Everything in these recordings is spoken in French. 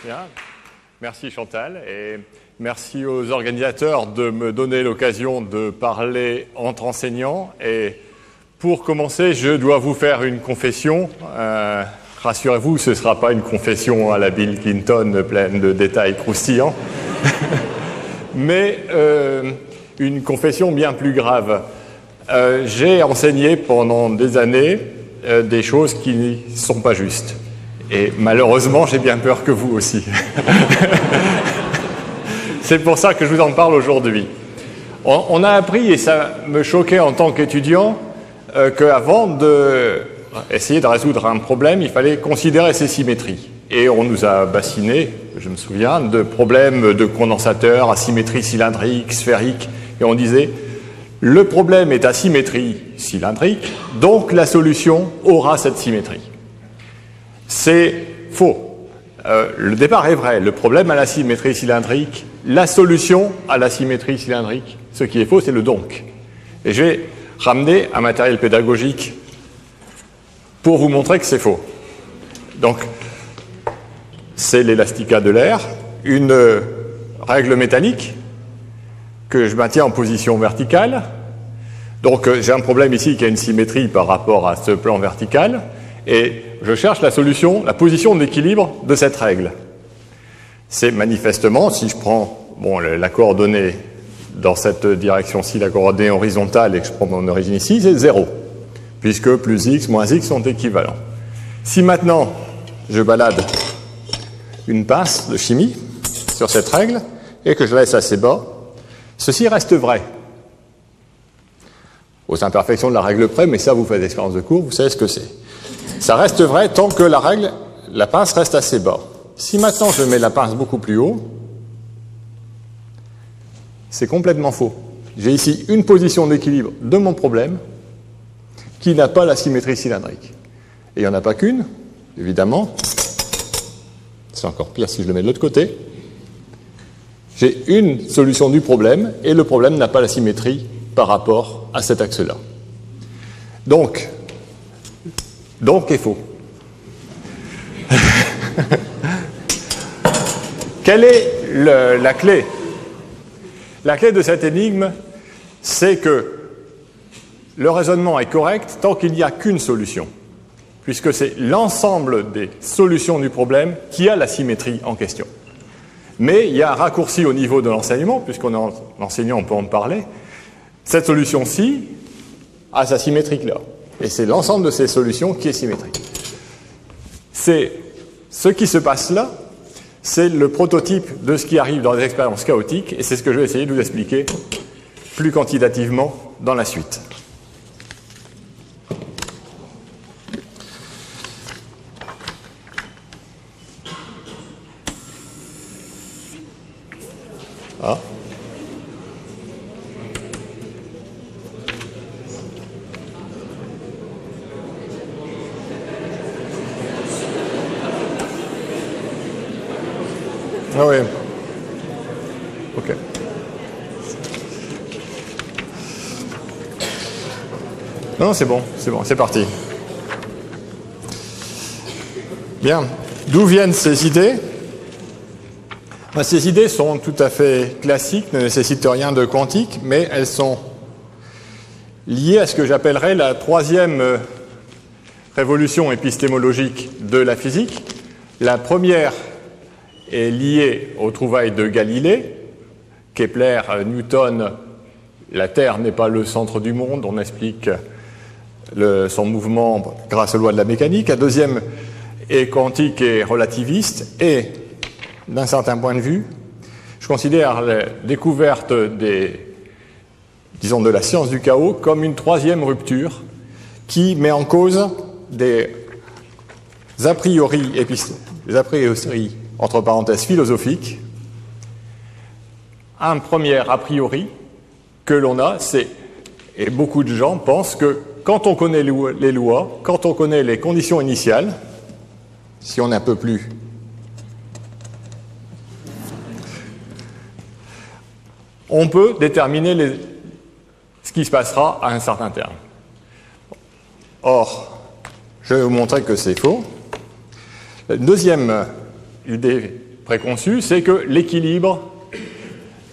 Bien. Merci Chantal et merci aux organisateurs de me donner l'occasion de parler entre enseignants. Et pour commencer, je dois vous faire une confession. Rassurez-vous, ce ne sera pas une confession à la Bill Clinton pleine de détails croustillants, mais une confession bien plus grave. J'ai enseigné pendant des années des choses qui ne sont pas justes. Et malheureusement, j'ai bien peur que vous aussi. C'est pour ça que je vous en parle aujourd'hui. On a appris, et ça me choquait en tant qu'étudiant, qu'avant d'essayer de résoudre un problème, il fallait considérer ses symétries. Et on nous a bassinés, je me souviens, de problèmes de condensateur, asymétrie cylindrique, sphérique, et on disait le problème est à symétrie cylindrique, donc la solution aura cette symétrie. C'est faux. Le départ est vrai. Le problème a la symétrie cylindrique, la solution à la symétrie cylindrique. Ce qui est faux, c'est le donc. Et je vais ramener un matériel pédagogique pour vous montrer que c'est faux. Donc, c'est l'élastica de l'air, une règle métallique que je maintiens en position verticale. Donc, j'ai un problème ici qui a une symétrie par rapport à ce plan vertical. Et je cherche la solution, la position d'équilibre de cette règle. C'est manifestement, si je prends la coordonnée dans cette direction-ci, la coordonnée horizontale, et que je prends mon origine ici, c'est 0, puisque plus x, moins x sont équivalents. Si maintenant, je balade une pince de chimie sur cette règle, et que je laisse assez bas, ceci reste vrai. Aux imperfections de la règle près, mais ça, vous faites l'expérience de cours, vous savez ce que c'est. Ça reste vrai tant que la pince reste assez bas. Si maintenant je mets la pince beaucoup plus haut, c'est complètement faux. J'ai ici une position d'équilibre de mon problème qui n'a pas la symétrie cylindrique. Et il n'y en a pas qu'une, évidemment. C'est encore pire si je le mets de l'autre côté. J'ai une solution du problème et le problème n'a pas la symétrie par rapport à cet axe-là. Donc est faux. Quelle est la clé? La clé de cette énigme, c'est que le raisonnement est correct tant qu'il n'y a qu'une solution, puisque c'est l'ensemble des solutions du problème qui a la symétrie en question. Mais il y a un raccourci au niveau de l'enseignement, puisqu'on est enseignant, on peut en parler. Cette solution-ci a sa symétrique là. Et c'est l'ensemble de ces solutions qui est symétrique. C'est ce qui se passe là, c'est le prototype de ce qui arrive dans les expériences chaotiques, et c'est ce que je vais essayer de vous expliquer plus quantitativement dans la suite. Ah. Ah oui. Ok. Non, c'est bon, c'est parti. Bien. D'où viennent ces idées? Ces idées sont tout à fait classiques, ne nécessitent rien de quantique, mais elles sont liées à ce que j'appellerais la troisième révolution épistémologique de la physique. La première est lié aux trouvailles de Galilée. Kepler, Newton, la Terre n'est pas le centre du monde, on explique son mouvement grâce aux lois de la mécanique. La deuxième est quantique et relativiste, et d'un certain point de vue, je considère la découverte de la science du chaos comme une troisième rupture qui met en cause des a priori entre parenthèses philosophiques. Un premier a priori que l'on a, et beaucoup de gens pensent que quand on connaît les lois, quand on connaît les conditions initiales, si on est un peu plus on peut déterminer ce qui se passera à un certain terme. Or, je vais vous montrer que c'est faux. Une deuxième idée préconçu, c'est que l'équilibre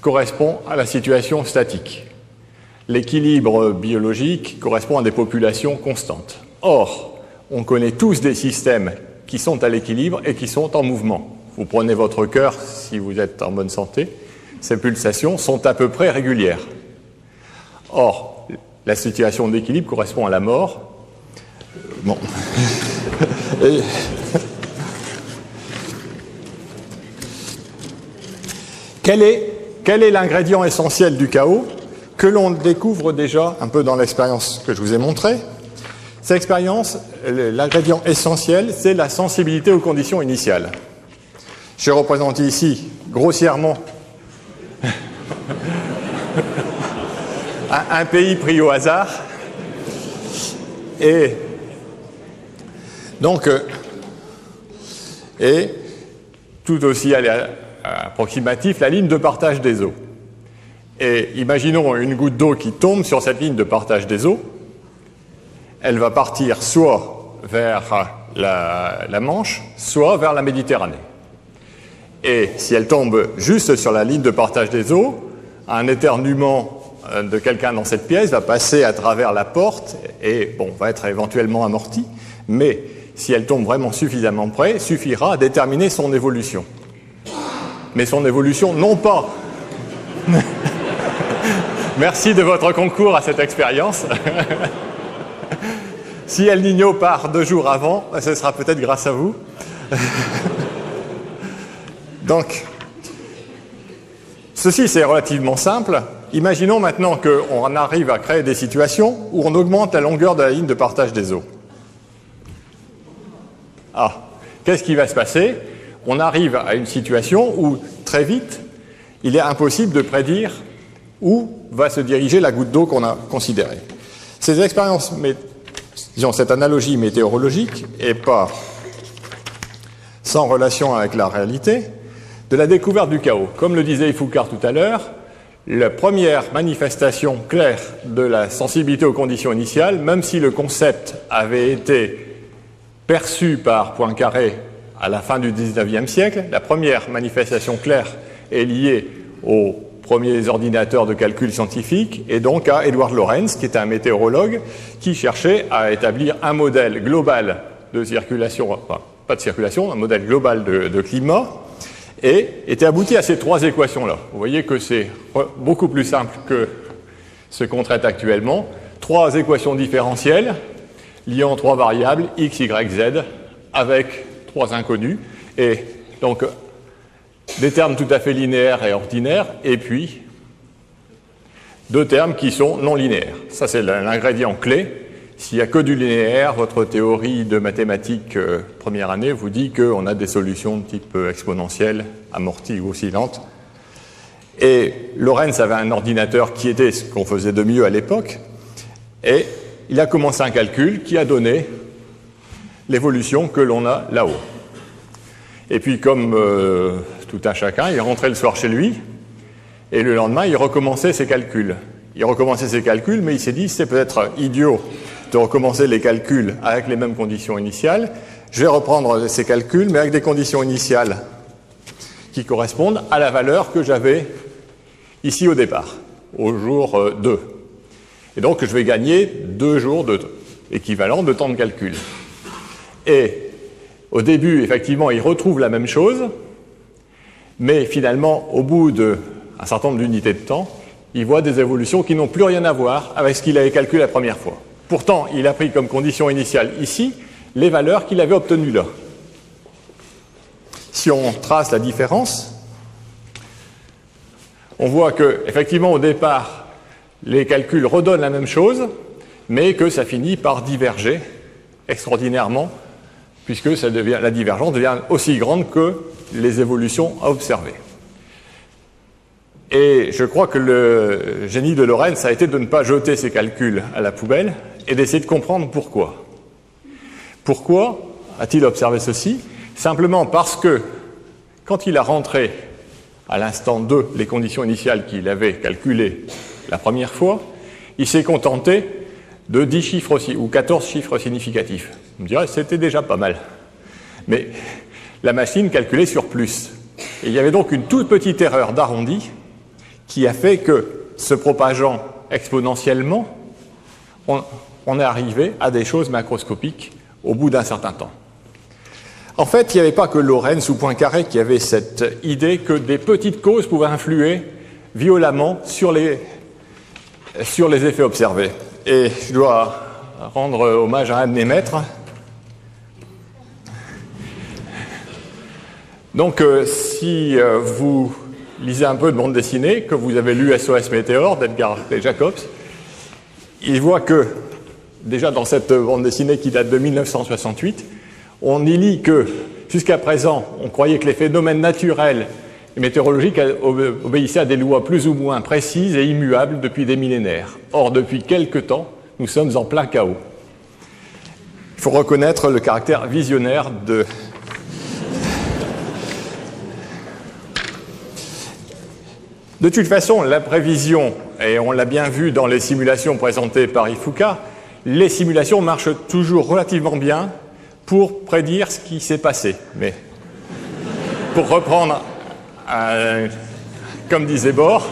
correspond à la situation statique. L'équilibre biologique correspond à des populations constantes. Or, on connaît tous des systèmes qui sont à l'équilibre et qui sont en mouvement. Vous prenez votre cœur, si vous êtes en bonne santé, ces pulsations sont à peu près régulières. Or, la situation d'équilibre correspond à la mort. Bon. Quel est l'ingrédient essentiel du chaos que l'on découvre déjà un peu dans l'expérience que je vous ai montrée? Cette expérience, l'ingrédient essentiel, c'est la sensibilité aux conditions initiales. J'ai représenté ici, grossièrement, un pays pris au hasard. Et donc, et tout aussi approximatif, la ligne de partage des eaux. Et imaginons une goutte d'eau qui tombe sur cette ligne de partage des eaux. Elle va partir soit vers la Manche, soit vers la Méditerranée. Et si elle tombe juste sur la ligne de partage des eaux, un éternuement de quelqu'un dans cette pièce va passer à travers la porte et bon, va être éventuellement amorti, mais si elle tombe vraiment suffisamment près, suffira à déterminer son évolution. Mais son évolution, non pas... Merci de votre concours à cette expérience. Si El Niño part 2 jours avant, ce sera peut-être grâce à vous. Donc, ceci c'est relativement simple. Imaginons maintenant qu'on arrive à créer des situations où on augmente la longueur de la ligne de partage des eaux. Ah, qu'est-ce qui va se passer? On arrive à une situation où, très vite, il est impossible de prédire où va se diriger la goutte d'eau qu'on a considérée. Ces expériences, disons, cette analogie météorologique n'est pas sans relation avec la réalité de la découverte du chaos. Comme le disait Foucault tout à l'heure, la première manifestation claire de la sensibilité aux conditions initiales, même si le concept avait été perçu par Poincaré à la fin du XIXe siècle, la première manifestation claire est liée aux premiers ordinateurs de calcul scientifique et donc à Edward Lorenz, qui était un météorologue, qui cherchait à établir un modèle global de circulation, enfin pas de circulation, un modèle global de climat, et était abouti à ces 3 équations-là. Vous voyez que c'est beaucoup plus simple que ce qu'on traite actuellement. 3 équations différentielles liant 3 variables, x, y, z, avec 3 inconnus, et donc des termes tout à fait linéaires et ordinaires, et puis 2 termes qui sont non linéaires. Ça, c'est l'ingrédient clé. S'il n'y a que du linéaire, votre théorie de mathématiques première année vous dit qu'on a des solutions de type exponentielle, amortie ou oscillante. Et Lorenz avait un ordinateur qui était ce qu'on faisait de mieux à l'époque, et il a commencé un calcul qui a donné l'évolution que l'on a là-haut. Et puis, comme tout un chacun, il rentrait le soir chez lui, et le lendemain, il recommençait ses calculs. Il recommençait ses calculs, mais il s'est dit, c'est peut-être idiot de recommencer les calculs avec les mêmes conditions initiales. Je vais reprendre ces calculs, mais avec des conditions initiales qui correspondent à la valeur que j'avais ici au départ, au jour 2. Et donc, je vais gagner 2 jours équivalent de temps de calcul. Et au début, effectivement, il retrouve la même chose, mais finalement, au bout d'un certain nombre d'unités de temps, il voit des évolutions qui n'ont plus rien à voir avec ce qu'il avait calculé la première fois. Pourtant, il a pris comme condition initiale ici les valeurs qu'il avait obtenues là. Si on trace la différence, on voit que, effectivement, au départ, les calculs redonnent la même chose, mais que ça finit par diverger extraordinairement, puisque la divergence devient aussi grande que les évolutions à observer. Et je crois que le génie de Lorenz a été de ne pas jeter ses calculs à la poubelle et d'essayer de comprendre pourquoi. Pourquoi a-t-il observé ceci? Simplement parce que, quand il a rentré à l'instant 2 les conditions initiales qu'il avait calculées la première fois, il s'est contenté de 10 chiffres ou 14 chiffres significatifs. On me dirait que c'était déjà pas mal. Mais la machine calculait sur plus. Et il y avait donc une toute petite erreur d'arrondi qui a fait que, se propageant exponentiellement, on est arrivé à des choses macroscopiques au bout d'un certain temps. En fait, il n'y avait pas que Lorentz ou Poincaré qui avait cette idée que des petites causes pouvaient influer violemment sur les effets observés. Et je dois rendre hommage à un de mes maîtres. Donc, si vous lisez un peu de bande dessinée, que vous avez lu SOS Météore d'Edgar Jacobs, il voit que, déjà dans cette bande dessinée qui date de 1968, on y lit que, jusqu'à présent, on croyait que les phénomènes naturels et météorologiques obéissaient à des lois plus ou moins précises et immuables depuis des millénaires. Or, depuis quelque temps, nous sommes en plein chaos. Il faut reconnaître le caractère visionnaire de... De toute façon, la prévision, et on l'a bien vu dans les simulations présentées par Ifuka, les simulations marchent toujours relativement bien pour prédire ce qui s'est passé. Mais pour reprendre, comme disait Bohr,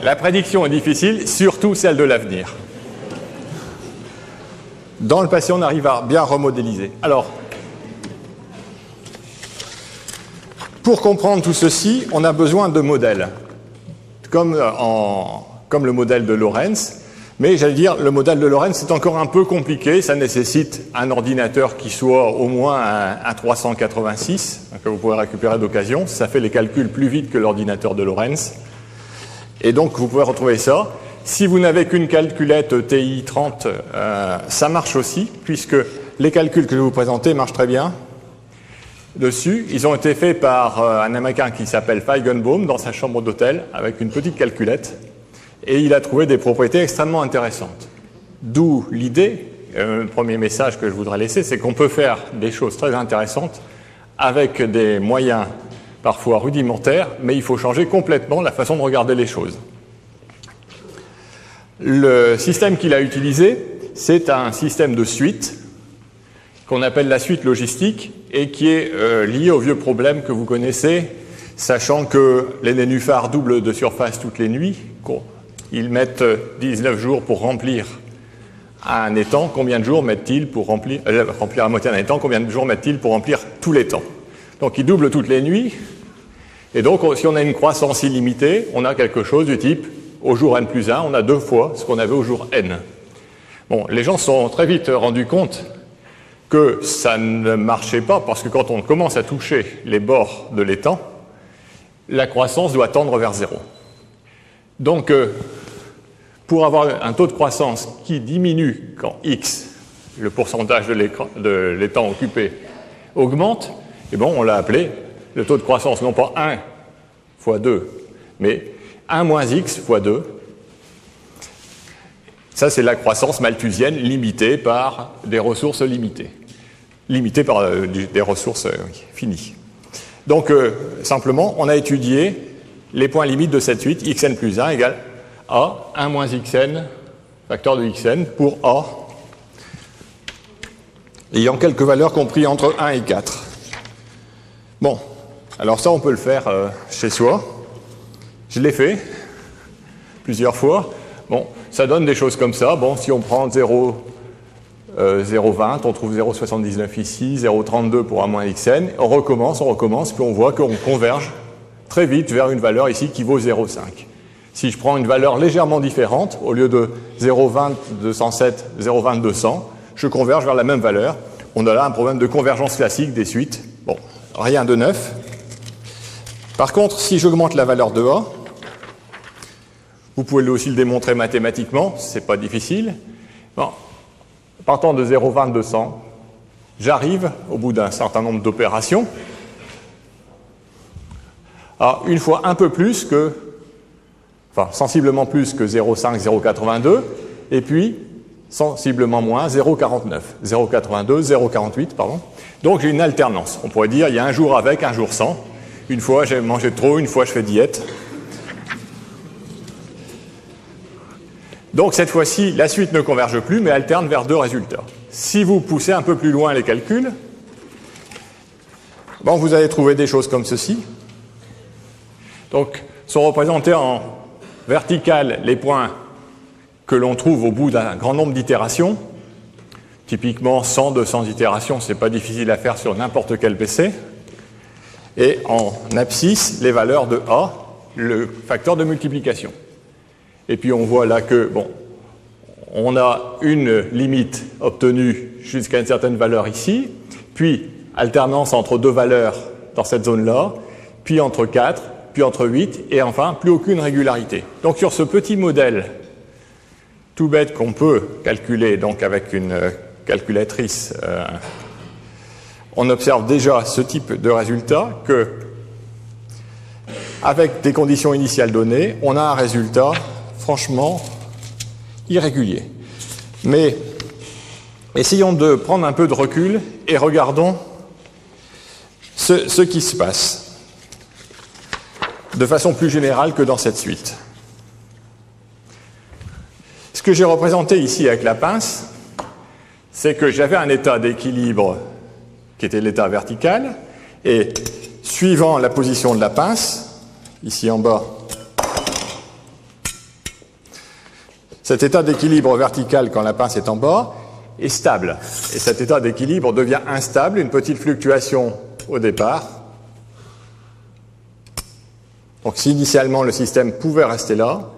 la prédiction est difficile, surtout celle de l'avenir. Dans le passé, on arrive à bien remodéliser. Alors, pour comprendre tout ceci, on a besoin de modèles, comme le modèle de Lorentz. Mais j'allais dire, le modèle de Lorentz, c'est encore un peu compliqué. Ça nécessite un ordinateur qui soit au moins un 386, que vous pouvez récupérer d'occasion. Ça fait les calculs plus vite que l'ordinateur de Lorentz. Et donc, vous pouvez retrouver ça. Si vous n'avez qu'une calculette TI-30, ça marche aussi, puisque les calculs que je vais vous présenter marchent très bien dessus. Ils ont été faits par un Américain qui s'appelle Feigenbaum dans sa chambre d'hôtel, avec une petite calculette. Et il a trouvé des propriétés extrêmement intéressantes. D'où l'idée, le premier message que je voudrais laisser, c'est qu'on peut faire des choses très intéressantes avec des moyens parfois rudimentaires, mais il faut changer complètement la façon de regarder les choses. Le système qu'il a utilisé, c'est un système de suite qu'on appelle la suite logistique et qui est lié au vieux problème que vous connaissez, sachant que les nénuphars doublent de surface toutes les nuits. Ils mettent 19 jours pour remplir un étang. Combien de jours mettent-ils pour remplir la moitié d'un étang? Combien de jours mettent-ils pour remplir tout l'étang? Donc ils doublent toutes les nuits. Et donc si on a une croissance illimitée, on a quelque chose du type au jour n plus 1, on a 2 fois ce qu'on avait au jour n. Bon, les gens se sont très vite rendus compte que ça ne marchait pas parce que quand on commence à toucher les bords de l'étang, la croissance doit tendre vers 0. Donc, pour avoir un taux de croissance qui diminue quand x, le pourcentage de l'étang occupé, augmente, et bon, on l'a appelé le taux de croissance, non pas 1 fois 2, mais 1 moins x fois 2. Ça, c'est la croissance malthusienne limitée par des ressources limitées. Limitée par des ressources finies. Donc, simplement, on a étudié les points limites de cette suite, xn plus 1 égale a, 1 moins xn, facteur de xn, pour a, ayant quelques valeurs comprises entre 1 et 4. Bon, alors ça, on peut le faire chez soi. Je l'ai fait plusieurs fois. Bon, ça donne des choses comme ça. Bon, si on prend 0,20, on trouve 0,79 ici, 0,32 pour 1 moins xn. On recommence, puis on voit qu'on converge très vite vers une valeur ici qui vaut 0,5. Si je prends une valeur légèrement différente, au lieu de 0,20 207, 0,20 200, je converge vers la même valeur. On a là un problème de convergence classique des suites. Bon, rien de neuf. Par contre, si j'augmente la valeur de A, vous pouvez aussi le démontrer mathématiquement, c'est pas difficile. Bon, partant de 0,20 200, j'arrive, au bout d'un certain nombre d'opérations, à une fois un peu plus que, enfin sensiblement plus que 0,5, 0,82, et puis sensiblement moins 0,49, 0,82, 0,48, pardon. Donc j'ai une alternance. On pourrait dire il y a un jour avec, un jour sans. Une fois j'ai mangé trop, une fois je fais diète. Donc cette fois-ci, la suite ne converge plus, mais alterne vers 2 résultats. Si vous poussez un peu plus loin les calculs, bon, vous allez trouver des choses comme ceci. Donc, sont représentés en vertical les points que l'on trouve au bout d'un grand nombre d'itérations. Typiquement, 100, 200 itérations, ce n'est pas difficile à faire sur n'importe quel PC. Et en abscisse, les valeurs de A, le facteur de multiplication. Et puis on voit là que, bon, on a une limite obtenue jusqu'à une certaine valeur ici, puis alternance entre deux valeurs dans cette zone-là, puis entre 4, puis entre 8, et enfin, plus aucune régularité. Donc sur ce petit modèle tout bête qu'on peut calculer donc avec une calculatrice, on observe déjà ce type de résultat que, avec des conditions initiales données, on a un résultat franchement irrégulier. Mais essayons de prendre un peu de recul et regardons ce qui se passe de façon plus générale que dans cette suite. Ce que j'ai représenté ici avec la pince, c'est que j'avais un état d'équilibre qui était l'état vertical, et suivant la position de la pince, ici en bas, cet état d'équilibre vertical quand la pince est en bas est stable. Et cet état d'équilibre devient instable, une petite fluctuation au départ. Donc si initialement le système pouvait rester là,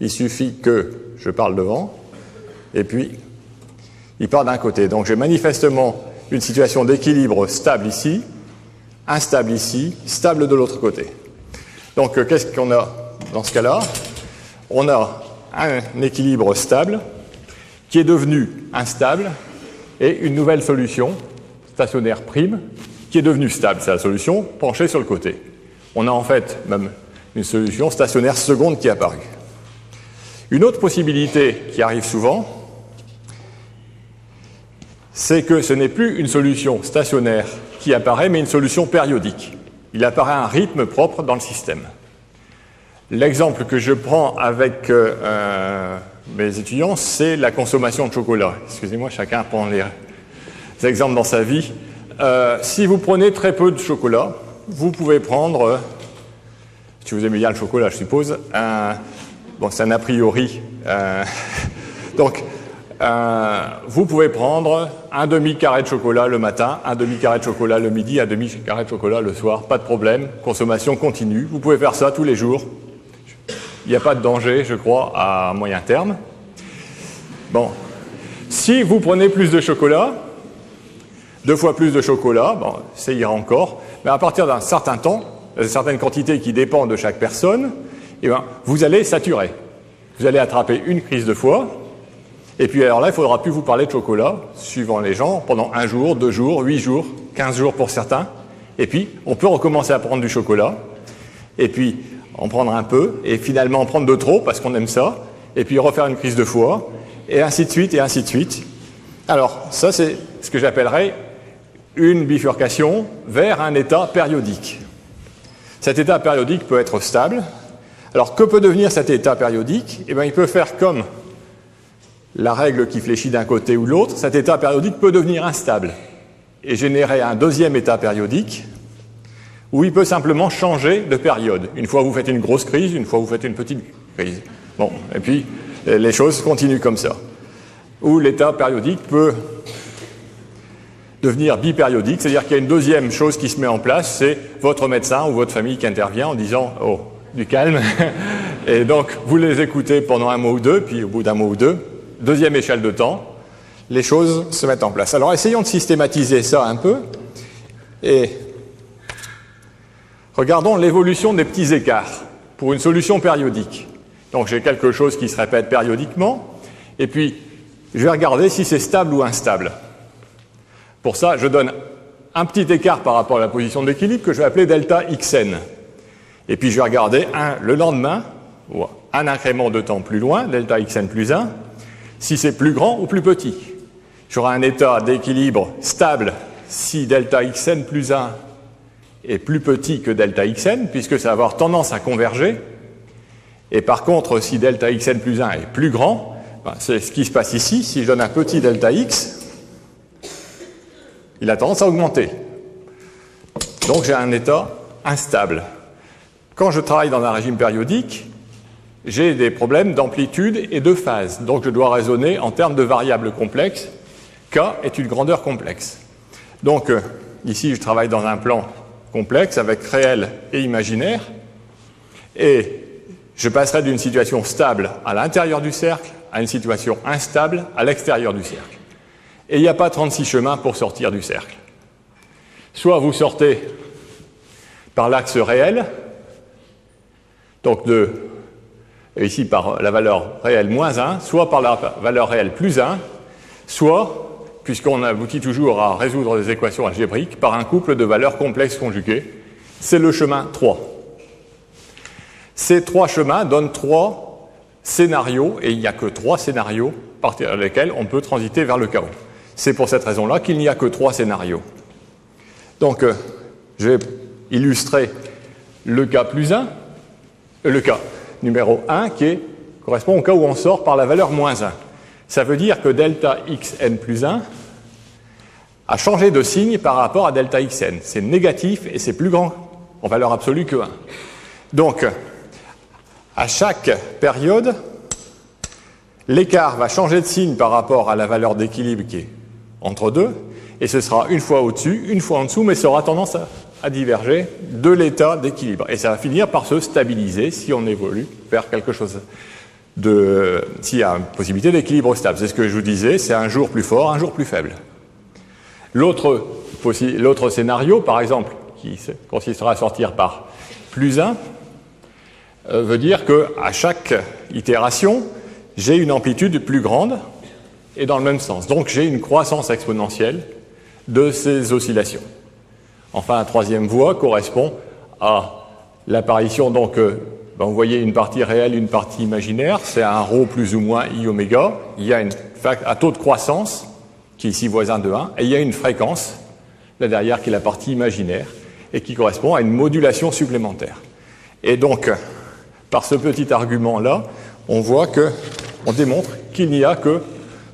il suffit que je parle devant, et puis il part d'un côté. Donc j'ai manifestement une situation d'équilibre stable ici, instable ici, stable de l'autre côté. Donc qu'est-ce qu'on a dans ce cas-là? On a un équilibre stable qui est devenu instable et une nouvelle solution stationnaire prime qui est devenue stable. C'est la solution penchée sur le côté. On a en fait même une solution stationnaire seconde qui est apparue. Une autre possibilité qui arrive souvent, c'est que ce n'est plus une solution stationnaire qui apparaît, mais une solution périodique. Il apparaît un rythme propre dans le système. L'exemple que je prends avec mes étudiants, c'est la consommation de chocolat. Excusez-moi, chacun prend les exemples dans sa vie. Si vous prenez très peu de chocolat, vous pouvez prendre, si vous aimez bien le chocolat, je suppose, bon, c'est un a priori. Donc, vous pouvez prendre un demi-carré de chocolat le matin, un demi-carré de chocolat le midi, un demi-carré de chocolat le soir, pas de problème, consommation continue. Vous pouvez faire ça tous les jours. Il n'y a pas de danger, je crois, à moyen terme. Bon, si vous prenez plus de chocolat, 2 fois plus de chocolat, bon, ça ira encore, mais à partir d'un certain temps, une certaine quantité qui dépend de chaque personne, eh bien, vous allez saturer. Vous allez attraper une crise de foie, et puis alors là, il ne faudra plus vous parler de chocolat, suivant les gens, pendant 1 jour, 2 jours, 8 jours, 15 jours pour certains. Et puis, on peut recommencer à prendre du chocolat, et puis en prendre un peu, et finalement en prendre de trop, parce qu'on aime ça, et puis refaire une crise de foie, et ainsi de suite, et ainsi de suite. Alors, ça, c'est ce que j'appellerais une bifurcation vers un état périodique. Cet état périodique peut être stable. Alors, que peut devenir cet état périodique? Eh bien, il peut faire comme la règle qui fléchit d'un côté ou de l'autre. Cet état périodique peut devenir instable et générer un deuxième état périodique où il peut simplement changer de période. Une fois vous faites une grosse crise, une fois vous faites une petite crise. Bon, et puis les choses continuent comme ça. Ou l'état périodique peut devenir bipériodique, c'est-à-dire qu'il y a une deuxième chose qui se met en place, c'est votre médecin ou votre famille qui intervient en disant « Oh, du calme ». Et donc, vous les écoutez pendant 1 mois ou 2, puis au bout d'1 mois ou 2, deuxième échelle de temps, les choses se mettent en place. Alors, essayons de systématiser ça un peu et regardons l'évolution des petits écarts pour une solution périodique. Donc, j'ai quelque chose qui se répète périodiquement, et puis je vais regarder si c'est stable ou instable. Pour ça, je donne un petit écart par rapport à la position d'équilibre que je vais appeler delta xn. Et puis je vais regarder le lendemain, ou un incrément de temps plus loin, delta xn plus 1, si c'est plus grand ou plus petit. J'aurai un état d'équilibre stable si delta xn plus 1 est plus petit que delta xn, puisque ça va avoir tendance à converger. Et par contre, si delta xn plus 1 est plus grand, ben, c'est ce qui se passe ici. Si je donne un petit delta x, il a tendance à augmenter. Donc j'ai un état instable. Quand je travaille dans un régime périodique, j'ai des problèmes d'amplitude et de phase. Donc je dois raisonner en termes de variables complexes. K est une grandeur complexe. Donc ici, je travaille dans un plan complexe avec réel et imaginaire. Et je passerai d'une situation stable à l'intérieur du cercle à une situation instable à l'extérieur du cercle. Et il n'y a pas 36 chemins pour sortir du cercle. Soit vous sortez par l'axe réel, donc ici par la valeur réelle moins 1, soit par la valeur réelle plus 1, soit, puisqu'on aboutit toujours à résoudre des équations algébriques, par un couple de valeurs complexes conjuguées. C'est le chemin 3. Ces 3 chemins donnent 3 scénarios, et il n'y a que 3 scénarios à partir desquels on peut transiter vers le chaos. C'est pour cette raison-là qu'il n'y a que 3 scénarios. Donc, je vais illustrer le cas plus 1, le cas numéro 1 correspond au cas où on sort par la valeur moins 1. Ça veut dire que delta xn plus 1 a changé de signe par rapport à delta xn. C'est négatif et c'est plus grand en valeur absolue que 1. Donc, à chaque période, l'écart va changer de signe par rapport à la valeur d'équilibre qui est entre 2, et ce sera une fois au-dessus, une fois en dessous, mais ça aura tendance à diverger de l'état d'équilibre. Et ça va finir par se stabiliser si on évolue vers quelque chose s'il y a une possibilité d'équilibre stable. C'est ce que je vous disais, c'est un jour plus fort, un jour plus faible. L'autre scénario, par exemple, qui consistera à sortir par plus 1, veut dire qu'à chaque itération, j'ai une amplitude plus grande et dans le même sens. Donc j'ai une croissance exponentielle de ces oscillations. Enfin, la troisième voie correspond à l'apparition, donc, vous voyez une partie réelle, une partie imaginaire, c'est un ρ plus ou moins i oméga, il y a un taux de croissance, qui est ici voisin de 1, et il y a une fréquence, là derrière, qui est la partie imaginaire, et qui correspond à une modulation supplémentaire. Et donc, par ce petit argument-là, on voit on démontre qu'il n'y a que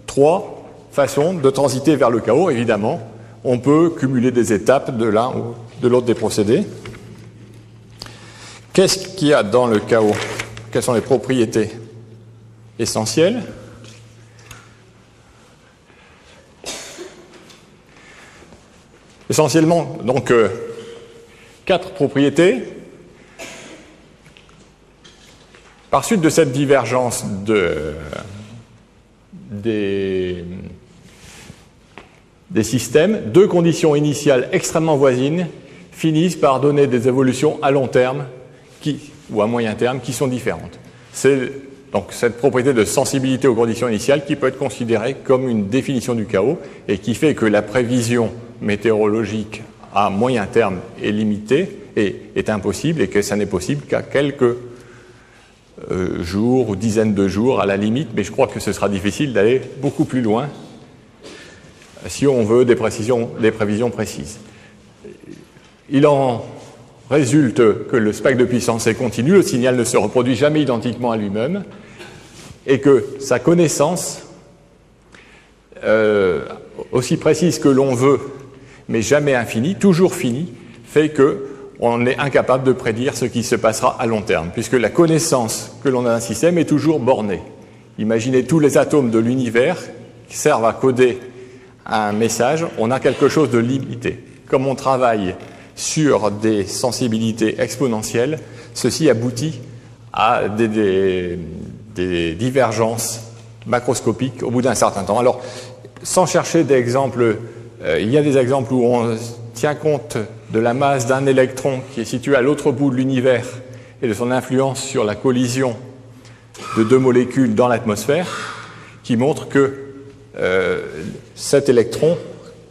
3 façons de transiter vers le chaos. Évidemment, on peut cumuler des étapes de l'un ou de l'autre des procédés. Qu'est-ce qu'il y a dans le chaos? Quelles sont les propriétés essentielles? Essentiellement, donc, 4 propriétés. Par suite de cette divergence des systèmes, 2 conditions initiales extrêmement voisines finissent par donner des évolutions à long terme ou à moyen terme qui sont différentes. C'est donc cette propriété de sensibilité aux conditions initiales qui peut être considérée comme une définition du chaos et qui fait que la prévision météorologique à moyen terme est limitée et est impossible et que ça n'est possible qu'à quelques jours ou dizaines de jours à la limite, mais je crois que ce sera difficile d'aller beaucoup plus loin si on veut des prévisions précises. Il en résulte que le spectre de puissance est continu, le signal ne se reproduit jamais identiquement à lui-même, et que sa connaissance, aussi précise que l'on veut, mais jamais infinie, toujours finie, fait qu'on est incapable de prédire ce qui se passera à long terme, puisque la connaissance que l'on a d'un système est toujours bornée. Imaginez tous les atomes de l'univers qui servent à coder un message, on a quelque chose de limité. Comme on travaille sur des sensibilités exponentielles, ceci aboutit à des divergences macroscopiques au bout d'un certain temps. Alors, sans chercher d'exemples, il y a des exemples où on tient compte de la masse d'un électron qui est situé à l'autre bout de l'univers et de son influence sur la collision de 2 molécules dans l'atmosphère, qui montre que cet électron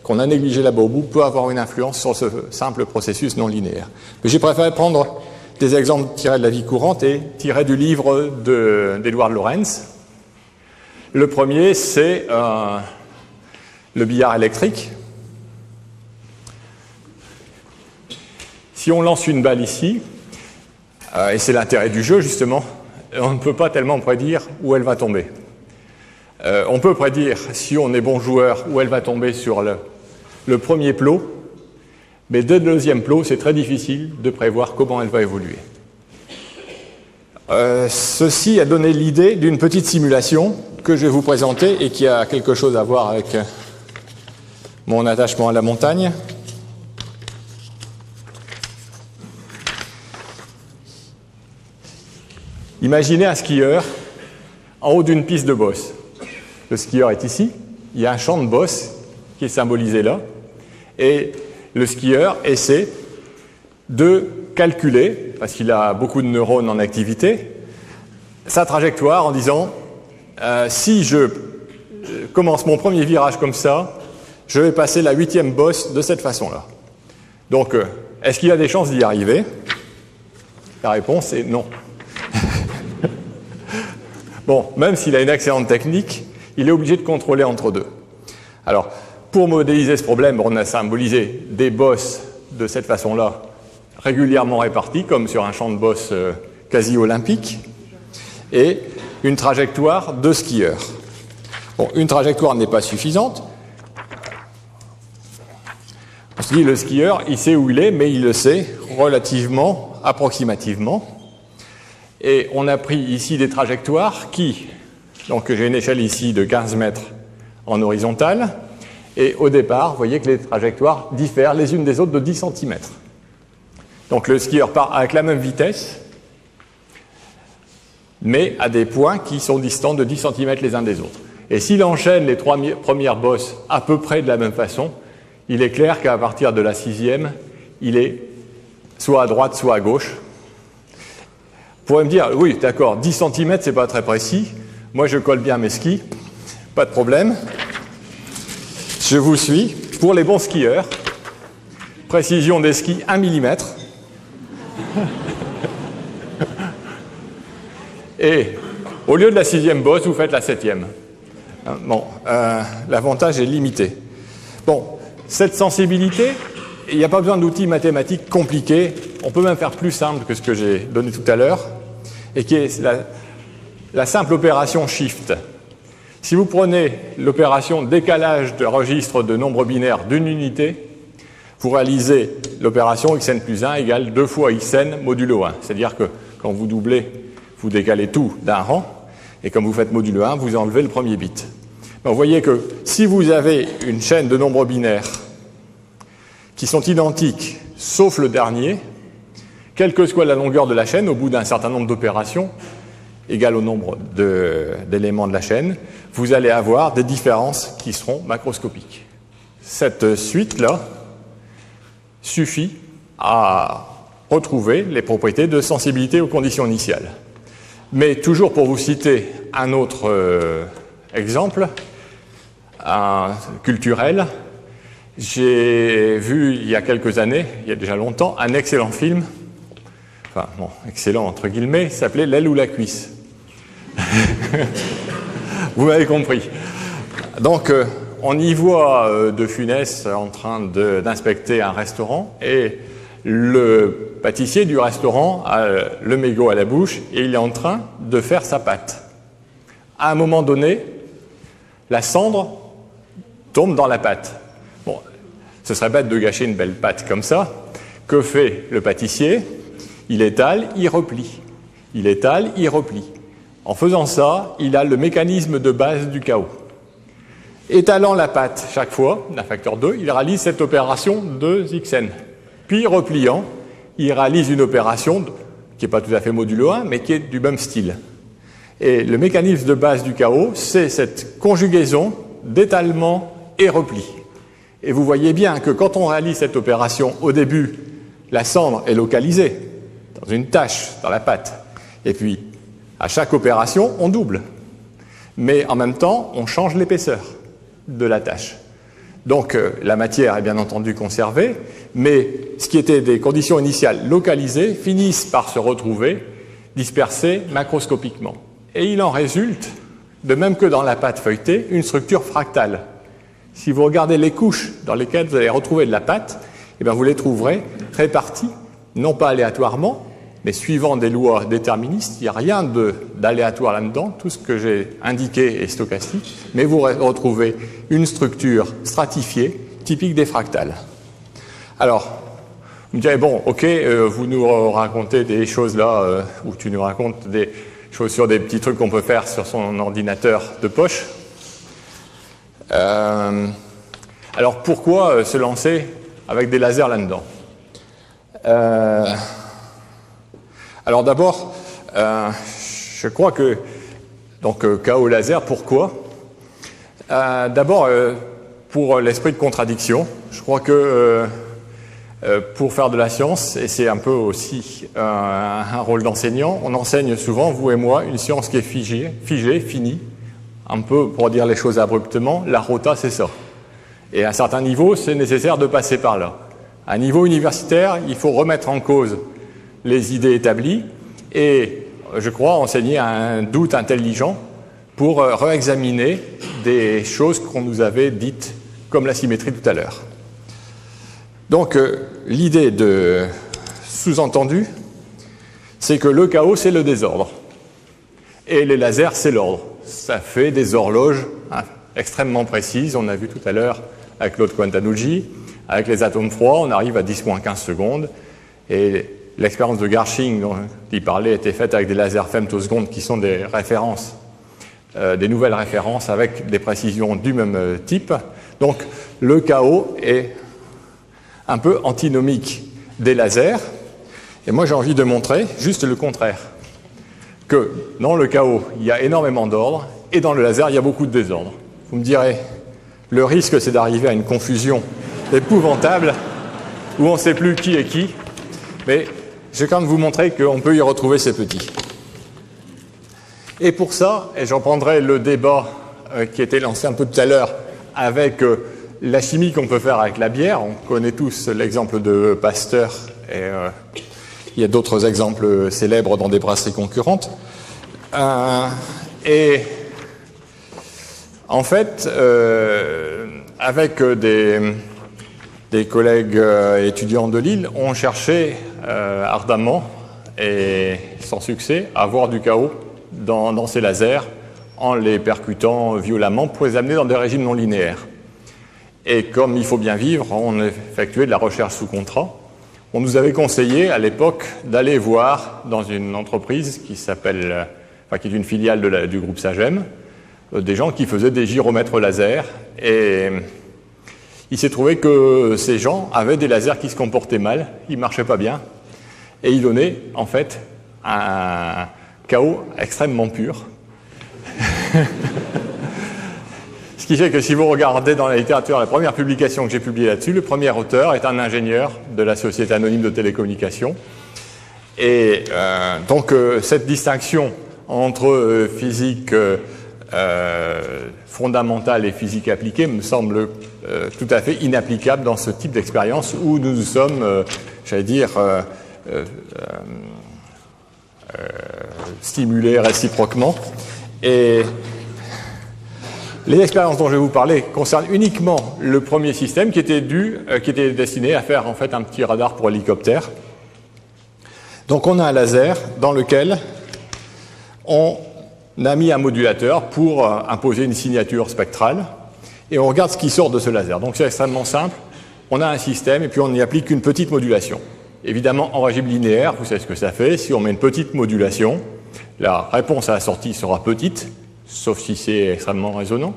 qu'on a négligé là-bas au bout peut avoir une influence sur ce simple processus non linéaire. Mais j'ai préféré prendre des exemples tirés de la vie courante et tirés du livre d'Edward Lorenz. Le premier, c'est le billard électrique. Si on lance une balle ici, et c'est l'intérêt du jeu justement, on ne peut pas tellement prédire où elle va tomber. On peut prédire, si on est bon joueur, où elle va tomber sur le premier plot, Mais dès le deuxième plot, c'est très difficile de prévoir comment elle va évoluer. Ceci a donné l'idée d'une petite simulation que je vais vous présenter et qui a quelque chose à voir avec mon attachement à la montagne. Imaginez un skieur en haut d'une piste de bosse. Le skieur est ici, il y a un champ de bosse qui est symbolisé là, et le skieur essaie de calculer, parce qu'il a beaucoup de neurones en activité, sa trajectoire en disant si je commence mon premier virage comme ça, je vais passer la 8e bosse de cette façon-là. Donc, est-ce qu'il a des chances d'y arriver? La réponse est non. Bon, même s'il a une excellente technique, il est obligé de contrôler entre deux. Alors, pour modéliser ce problème, on a symbolisé des bosses de cette façon-là, régulièrement réparties, comme sur un champ de bosse quasi olympique, et une trajectoire de skieur. Bon, une trajectoire n'est pas suffisante. On se dit, le skieur, il sait où il est, mais il le sait relativement, approximativement. Et on a pris ici des trajectoires qui, donc j'ai une échelle ici de 15 mètres en horizontale, et au départ, vous voyez que les trajectoires diffèrent les unes des autres de 10 cm. Donc le skieur part avec la même vitesse, mais à des points qui sont distants de 10 cm les uns des autres. Et s'il enchaîne les 3 premières bosses à peu près de la même façon, il est clair qu'à partir de la 6e, il est soit à droite, soit à gauche. Vous pourrez me dire, oui, d'accord, 10 cm, c'est pas très précis. Moi, je colle bien mes skis, pas de problème. Je vous suis. Pour les bons skieurs, précision des skis 1 mm. Et au lieu de la 6e bosse, vous faites la 7e. Bon, l'avantage est limité. Bon, cette sensibilité, il n'y a pas besoin d'outils mathématiques compliqués. On peut même faire plus simple que ce que j'ai donné tout à l'heure, et qui est la simple opération shift. Si vous prenez l'opération décalage de registre de nombre binaire d'une unité, vous réalisez l'opération xn plus 1 égale 2 fois xn modulo 1. C'est-à-dire que quand vous doublez, vous décalez tout d'un rang, et comme vous faites modulo 1, vous enlevez le premier bit. Donc vous voyez que si vous avez une chaîne de nombres binaires qui sont identiques, sauf le dernier, quelle que soit la longueur de la chaîne, au bout d'un certain nombre d'opérations, égal au nombre d'éléments de la chaîne, vous allez avoir des différences qui seront macroscopiques. Cette suite-là suffit à retrouver les propriétés de sensibilité aux conditions initiales. Mais toujours pour vous citer un autre exemple, un culturel, j'ai vu il y a quelques années, il y a déjà longtemps, un excellent film, enfin bon, excellent entre guillemets, s'appelait L'aile ou la cuisse. Vous m'avez compris. Donc, on y voit De Funès en train d'inspecter un restaurant et le pâtissier du restaurant a le mégot à la bouche et il est en train de faire sa pâte. À un moment donné, la cendre tombe dans la pâte. Bon, ce serait bête de gâcher une belle pâte comme ça. Que fait le pâtissier? Il étale, il replie. Il étale, il replie. En faisant ça, il a le mécanisme de base du chaos. Étalant la pâte chaque fois, d'un facteur 2, il réalise cette opération de xn. Puis, repliant, il réalise une opération qui n'est pas tout à fait modulo 1, mais qui est du même style. Et le mécanisme de base du chaos, c'est cette conjugaison d'étalement et repli. Et vous voyez bien que quand on réalise cette opération, au début, la cendre est localisée dans une tache dans la pâte. Et puis, à chaque opération, on double. Mais en même temps, on change l'épaisseur de la tâche. Donc, la matière est bien entendu conservée, mais ce qui était des conditions initiales localisées finissent par se retrouver dispersées macroscopiquement. Et il en résulte, de même que dans la pâte feuilletée, une structure fractale. Si vous regardez les couches dans lesquelles vous allez retrouver de la pâte, eh bien vous les trouverez réparties, non pas aléatoirement, mais suivant des lois déterministes. Il n'y a rien d'aléatoire là-dedans. Tout ce que j'ai indiqué est stochastique, mais vous retrouvez une structure stratifiée typique des fractales. Alors, vous me direz, bon, ok, vous nous racontez des choses là, ou tu nous racontes des choses sur des petits trucs qu'on peut faire sur son ordinateur de poche. Alors, pourquoi se lancer avec des lasers là-dedans? Alors d'abord, je crois que, donc chaos laser, pourquoi? D'abord, pour l'esprit de contradiction, je crois que pour faire de la science, et c'est un peu aussi un rôle d'enseignant, on enseigne souvent, vous et moi, une science qui est figée, finie, un peu pour dire les choses abruptement, la rota c'est ça. Et à un certain niveau, c'est nécessaire de passer par là. À un niveau universitaire, il faut remettre en cause les idées établies et, je crois, enseigner un doute intelligent pour réexaminer des choses qu'on nous avait dites, comme la symétrie tout à l'heure. Donc, l'idée de sous-entendu, c'est que le chaos, c'est le désordre. Et les lasers, c'est l'ordre. Ça fait des horloges extrêmement précises. On a vu tout à l'heure avec l'autre Quantanucci. Avec les atomes froids, on arrive à 10-15 secondes. Et l'expérience de Garching dont il parlait était faite avec des lasers femtosecondes qui sont des références, des nouvelles références avec des précisions du même type. Donc, le chaos est un peu antinomique des lasers. Et moi, j'ai envie de montrer juste le contraire. Que dans le chaos, il y a énormément d'ordre, et dans le laser, il y a beaucoup de désordre. Vous me direz, le risque, c'est d'arriver à une confusion épouvantable, où on ne sait plus qui est qui, mais je vais quand même vous montrer qu'on peut y retrouver ces petits. Et pour ça, et j'en prendrai le débat qui était lancé un peu tout à l'heure avec la chimie qu'on peut faire avec la bière. On connaît tous l'exemple de Pasteur, et il y a d'autres exemples célèbres dans des brasseries concurrentes. Et en fait, avec des collègues étudiants de Lille, on cherchait ardemment et sans succès à avoir du chaos dans ces lasers en les percutant violemment pour les amener dans des régimes non linéaires. Et comme il faut bien vivre, on effectuait de la recherche sous contrat. On nous avait conseillé à l'époque d'aller voir dans une entreprise qui s'appelle, qui est une filiale du groupe Sagem, des gens qui faisaient des gyromètres laser. Et il s'est trouvé que ces gens avaient des lasers qui se comportaient mal, ils ne marchaient pas bien, et ils donnaient en fait un chaos extrêmement pur. Ce qui fait que si vous regardez dans la littérature la première publication que j'ai publiée là-dessus, le premier auteur est un ingénieur de la Société anonyme de télécommunications. Et donc cette distinction entre physique fondamentale et physique appliquée me semble tout à fait inapplicable dans ce type d'expérience où nous nous sommes, j'allais dire, stimulés réciproquement. Et les expériences dont je vais vous parler concernent uniquement le premier système qui était destiné à faire en fait un petit radar pour hélicoptère. Donc on a un laser dans lequel on a mis un modulateur pour imposer une signature spectrale et on regarde ce qui sort de ce laser. Donc c'est extrêmement simple. On a un système et puis on y applique une petite modulation. Évidemment, en régime linéaire, vous savez ce que ça fait. Si on met une petite modulation, la réponse à la sortie sera petite, sauf si c'est extrêmement résonnant,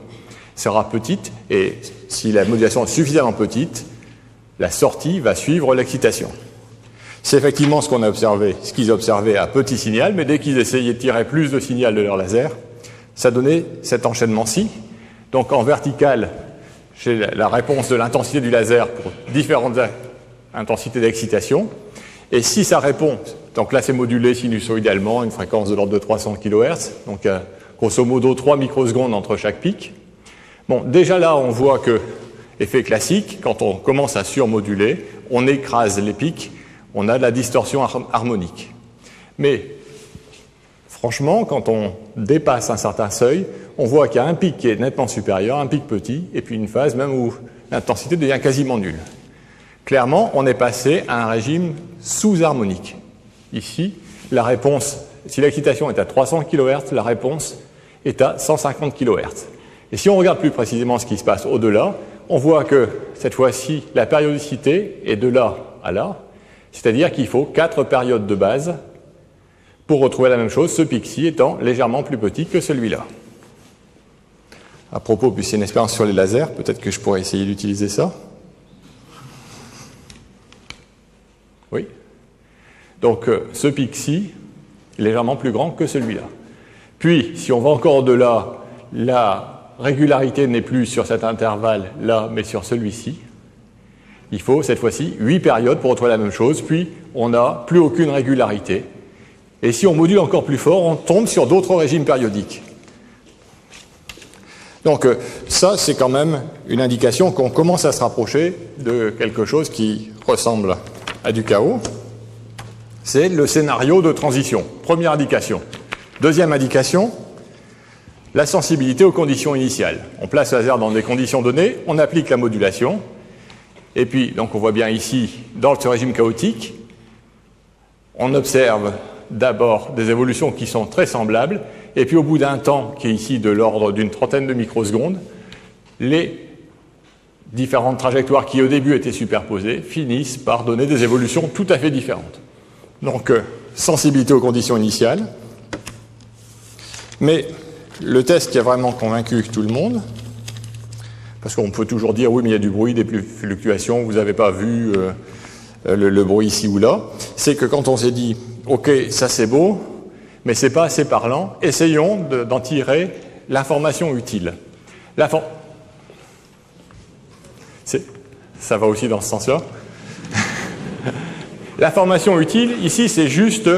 sera petite, et si la modulation est suffisamment petite, la sortie va suivre l'excitation. C'est effectivement ce qu'on a observé, ce qu'ils observaient à petit signal, mais dès qu'ils essayaient de tirer plus de signal de leur laser, ça donnait cet enchaînement-ci. Donc en vertical, j'ai la réponse de l'intensité du laser pour différentes intensité d'excitation, et si ça répond, donc là c'est modulé sinusoïdalement, une fréquence de l'ordre de 300 kHz, donc grosso modo 3 microsecondes entre chaque pic. Bon, déjà là on voit que, effet classique, quand on commence à surmoduler, on écrase les pics, on a de la distorsion harmonique. Mais franchement, quand on dépasse un certain seuil, on voit qu'il y a un pic qui est nettement supérieur, un pic petit, et puis une phase même où l'intensité devient quasiment nulle. Clairement, on est passé à un régime sous-harmonique. Ici, la réponse, si l'excitation est à 300 kHz, la réponse est à 150 kHz. Et si on regarde plus précisément ce qui se passe au-delà, on voit que cette fois-ci, la périodicité est de là à là, c'est-à-dire qu'il faut 4 périodes de base pour retrouver la même chose, ce pic-ci étant légèrement plus petit que celui-là. À propos, puis c'est une expérience sur les lasers, peut-être que je pourrais essayer d'utiliser ça. Oui. Donc ce pic-ci est légèrement plus grand que celui-là. Puis, si on va encore au-delà, la régularité n'est plus sur cet intervalle-là, mais sur celui-ci. Il faut, cette fois-ci, 8 périodes pour retrouver la même chose, puis on n'a plus aucune régularité. Et si on module encore plus fort, on tombe sur d'autres régimes périodiques. Donc ça, c'est quand même une indication qu'on commence à se rapprocher de quelque chose qui ressemble à du chaos. C'est le scénario de transition. Première indication. Deuxième indication, la sensibilité aux conditions initiales. On place le laser dans des conditions données, on applique la modulation, et puis, donc on voit bien ici, dans ce régime chaotique, on observe d'abord des évolutions qui sont très semblables, et puis au bout d'un temps, qui est ici de l'ordre d'une trentaine de microsecondes, les différentes trajectoires qui au début étaient superposées finissent par donner des évolutions tout à fait différentes. Donc, sensibilité aux conditions initiales. Mais le test qui a vraiment convaincu tout le monde, parce qu'on peut toujours dire oui mais il y a du bruit, des fluctuations, vous n'avez pas vu le bruit ici ou là, c'est que quand on s'est dit ok ça c'est beau, mais c'est pas assez parlant, essayons d'en tirer l'information utile. Ça va aussi dans ce sens-là. L'information utile, ici c'est juste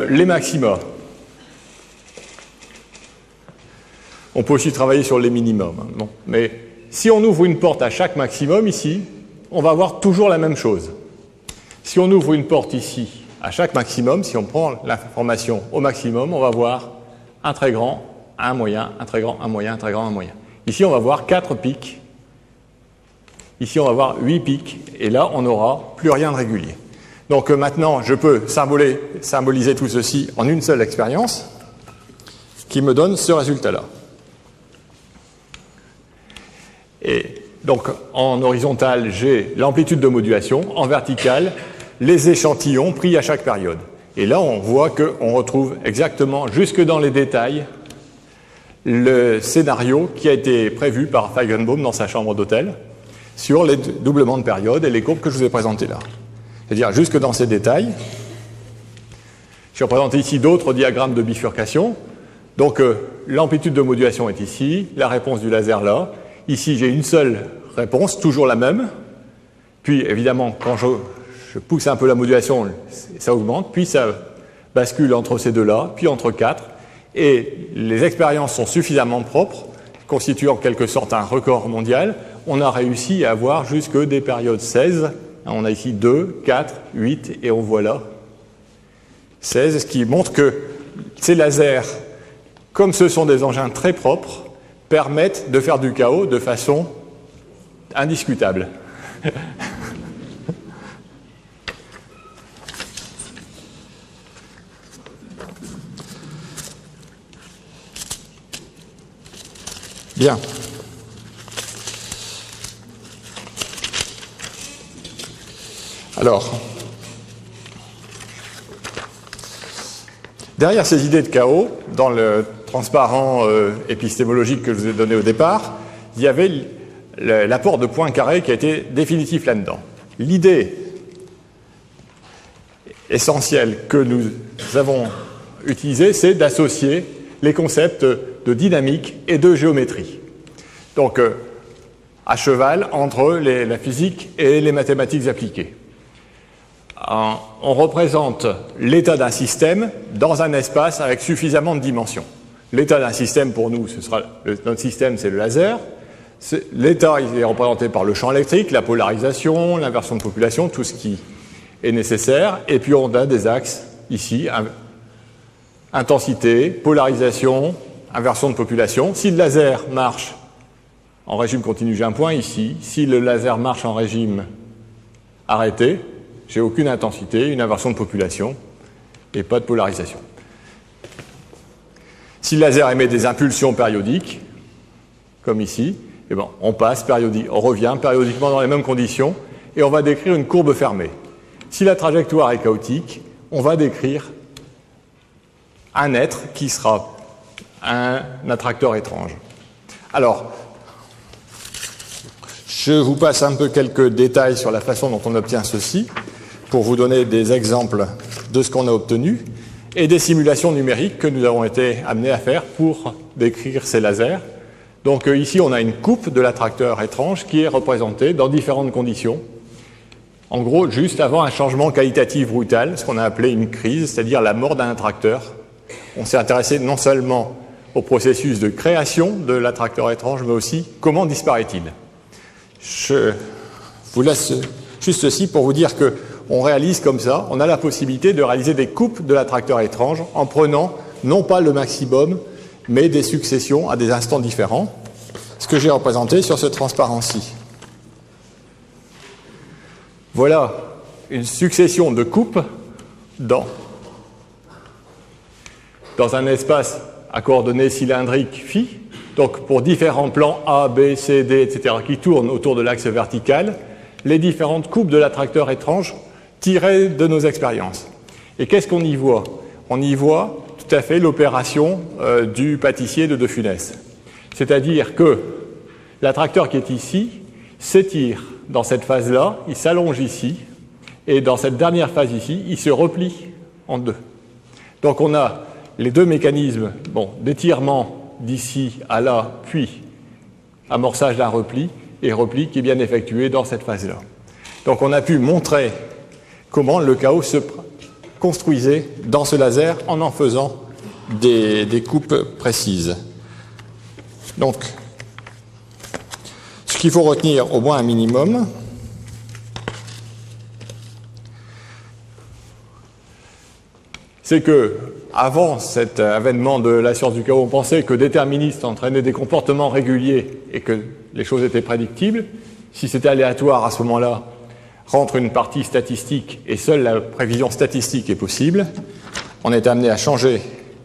les maxima. On peut aussi travailler sur les minimums. Bon. Mais si on ouvre une porte à chaque maximum ici, on va avoir toujours la même chose. Si on ouvre une porte ici à chaque maximum, si on prend l'information au maximum, on va voir un très grand, un moyen, un très grand, un moyen, un très grand, un moyen. Ici, on va voir 4 pics. Ici, on va voir 8 pics. Et là, on n'aura plus rien de régulier. Donc maintenant, je peux symboliser tout ceci en une seule expérience qui me donne ce résultat-là. Et donc, en horizontal, j'ai l'amplitude de modulation. En vertical, les échantillons pris à chaque période. Et là, on voit qu'on retrouve exactement, jusque dans les détails, le scénario qui a été prévu par Feigenbaum dans sa chambre d'hôtel sur les doublements de période et les courbes que je vous ai présentées là. C'est-à-dire, jusque dans ces détails. Je vais représenter ici d'autres diagrammes de bifurcation. Donc, l'amplitude de modulation est ici, la réponse du laser là. Ici, j'ai une seule réponse, toujours la même. Puis, évidemment, quand je pousse un peu la modulation, ça augmente. Puis, ça bascule entre ces deux-là, puis entre 4. Et les expériences sont suffisamment propres, constituant en quelque sorte un record mondial. On a réussi à avoir jusque des périodes 16. On a ici 2, 4, 8, et on voit là 16, ce qui montre que ces lasers, comme ce sont des engins très propres, permettent de faire du chaos de façon indiscutable. Bien. Alors, derrière ces idées de chaos, dans le transparent épistémologique que je vous ai donné au départ, il y avait l'apport de Poincaré qui a été définitif là-dedans. L'idée essentielle que nous avons utilisée, c'est d'associer les concepts de dynamique et de géométrie. Donc, à cheval entre la physique et les mathématiques appliquées. On représente l'état d'un système dans un espace avec suffisamment de dimensions. L'état d'un système, pour nous, notre système, c'est le laser. L'état, il est représenté par le champ électrique, la polarisation, l'inversion de population, tout ce qui est nécessaire. Et puis, on a des axes, ici, intensité, polarisation, inversion de population. Si le laser marche en régime continu, j'ai un point ici. Si le laser marche en régime arrêté, j'ai aucune intensité, une inversion de population et pas de polarisation. Si le laser émet des impulsions périodiques, comme ici, Et bon, on revient périodiquement dans les mêmes conditions, et on va décrire une courbe fermée. Si la trajectoire est chaotique, on va décrire un être qui sera un attracteur étrange. Alors, je vous passe un peu quelques détails sur la façon dont on obtient ceci, pour vous donner des exemples de ce qu'on a obtenu, et des simulations numériques que nous avons été amenés à faire pour décrire ces lasers. Donc ici, on a une coupe de l'attracteur étrange qui est représentée dans différentes conditions. En gros, juste avant un changement qualitatif brutal, ce qu'on a appelé une crise, c'est-à-dire la mort d'un attracteur. On s'est intéressé non seulement au processus de création de l'attracteur étrange, mais aussi comment disparaît-il. Je vous laisse juste ceci pour vous dire qu'on réalise comme ça, on a la possibilité de réaliser des coupes de l'attracteur étrange en prenant non pas le maximum, mais des successions à des instants différents, ce que j'ai représenté sur ce transparent-ci. Voilà une succession de coupes dans un espace à coordonnées cylindriques phi, donc pour différents plans A, B, C, D, etc., qui tournent autour de l'axe vertical, les différentes coupes de l'attracteur étrange tirées de nos expériences. Et qu'est-ce qu'on y voit? On y voit tout à fait l'opération du pâtissier de De Funès. C'est-à-dire que l'attracteur qui est ici s'étire dans cette phase-là, il s'allonge ici, et dans cette dernière phase ici, il se replie en deux. Donc on a les deux mécanismes d'étirement d'ici à là, puis amorçage d'un repli, et repli qui est bien effectué dans cette phase-là. Donc on a pu montrer comment le chaos se construisait dans ce laser en faisant des coupes précises. Donc, ce qu'il faut retenir au moins un minimum, c'est que avant cet avènement de la science du chaos, on pensait que déterministe entraînait des comportements réguliers et que les choses étaient prédictibles. Si c'était aléatoire à ce moment-là, rentre une partie statistique et seule la prévision statistique est possible. On est amené à changer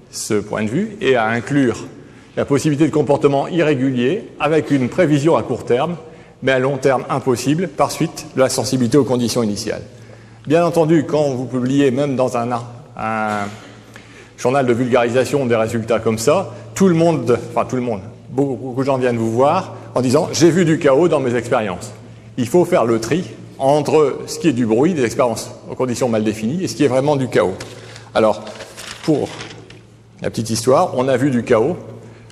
ce point de vue et à inclure la possibilité de comportements irréguliers avec une prévision à court terme, mais à long terme impossible, par suite de la sensibilité aux conditions initiales. Bien entendu, quand vous publiez même dans un journal de vulgarisation des résultats comme ça, beaucoup de gens viennent vous voir en disant « j'ai vu du chaos dans mes expériences ». Il faut faire le tri entre ce qui est du bruit, des expériences aux conditions mal définies, et ce qui est vraiment du chaos. Alors, pour la petite histoire, on a vu du chaos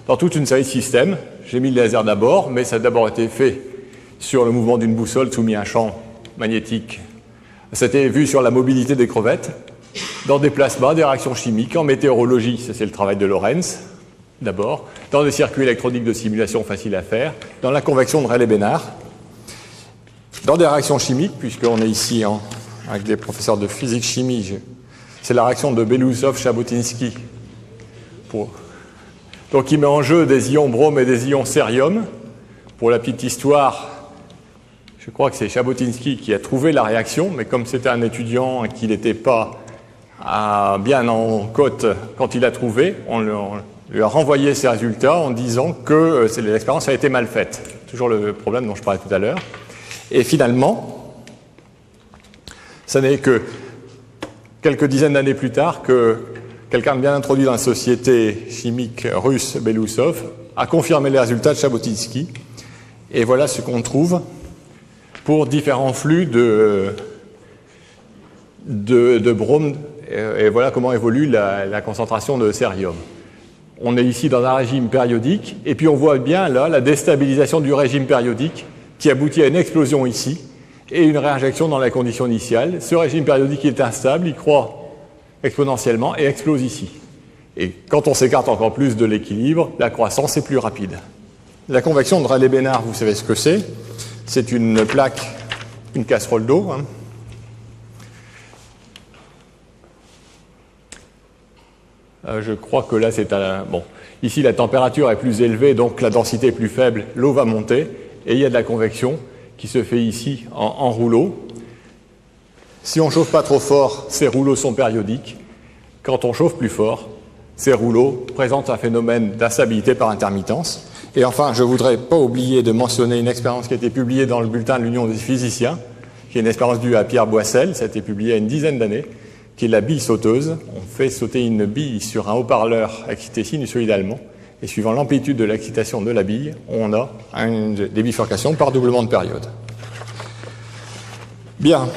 dans toute une série de systèmes. J'ai mis le laser d'abord, mais ça a d'abord été fait sur le mouvement d'une boussole soumis à un champ magnétique. C'était vu sur la mobilité des crevettes, dans des plasmas, des réactions chimiques, en météorologie, ça c'est le travail de Lorentz, d'abord, dans des circuits électroniques de simulation faciles à faire, dans la convection de Rayleigh-Bénard, dans des réactions chimiques, puisqu'on est ici avec des professeurs de physique-chimie, c'est la réaction de Belousov-Chabotinsky. Donc il met en jeu des ions brome et des ions cérium. Pour la petite histoire, je crois que c'est Chabotinsky qui a trouvé la réaction, mais comme c'était un étudiant et qu'il n'était pas bien en cote quand il a trouvé, on lui a renvoyé ses résultats en disant que l'expérience a été mal faite. Toujours le problème dont je parlais tout à l'heure. Et finalement, ça n'est que quelques dizaines d'années plus tard que quelqu'un bien introduit dans la société chimique russe, Belousov, a confirmé les résultats de Chabotinsky. Et voilà ce qu'on trouve pour différents flux de brome. Et voilà comment évolue la concentration de cérium. On est ici dans un régime périodique, et puis on voit bien là la déstabilisation du régime périodique qui aboutit à une explosion ici et une réinjection dans la condition initiale. Ce régime périodique est instable, il croît exponentiellement et explose ici. Et quand on s'écarte encore plus de l'équilibre, la croissance est plus rapide. La convection de Rayleigh-Bénard, vous savez ce que c'est? C'est une plaque, une casserole d'eau. Je crois que là, c'est ici, la température est plus élevée, donc la densité est plus faible, l'eau va monter, et il y a de la convection qui se fait ici en rouleau. Si on ne chauffe pas trop fort, ces rouleaux sont périodiques. Quand on chauffe plus fort, ces rouleaux présentent un phénomène d'instabilité par intermittence. Et enfin, je ne voudrais pas oublier de mentionner une expérience qui a été publiée dans le bulletin de l'Union des physiciens, qui est une expérience due à Pierre Boissel, ça a été publié il y a une dizaine d'années, qui est la bille sauteuse. On fait sauter une bille sur un haut-parleur excité sinusoïdalement, et suivant l'amplitude de l'excitation de la bille, on a des bifurcations par doublement de période. Bien.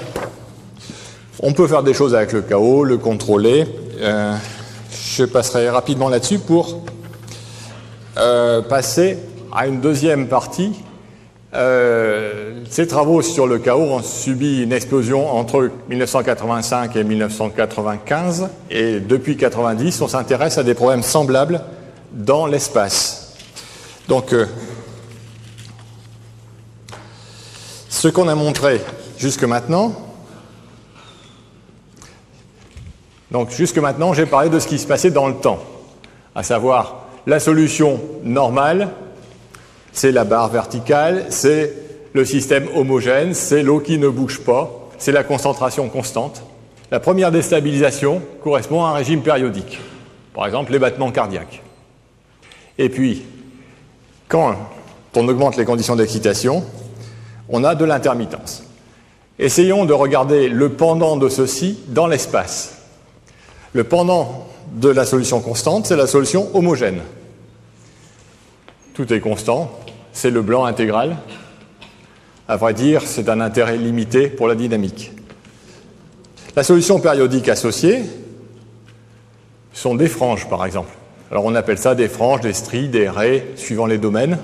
On peut faire des choses avec le chaos, le contrôler. Je passerai rapidement là-dessus pour passer à une deuxième partie. Ces travaux sur le chaos ont subi une explosion entre 1985 et 1995, et depuis 1990, on s'intéresse à des problèmes semblables dans l'espace. Donc, ce qu'on a montré jusque maintenant, j'ai parlé de ce qui se passait dans le temps, à savoir la solution normale, c'est la barre verticale, c'est le système homogène, c'est l'eau qui ne bouge pas, c'est la concentration constante. La première déstabilisation correspond à un régime périodique, par exemple les battements cardiaques. Et puis, quand on augmente les conditions d'excitation, on a de l'intermittence. Essayons de regarder le pendant de ceci dans l'espace. Le pendant de la solution constante, c'est la solution homogène. Tout est constant, c'est le blanc intégral. À vrai dire, c'est d'un intérêt limité pour la dynamique. La solution périodique associée sont des franges, par exemple. Alors on appelle ça des franges, des stries, des raies, suivant les domaines.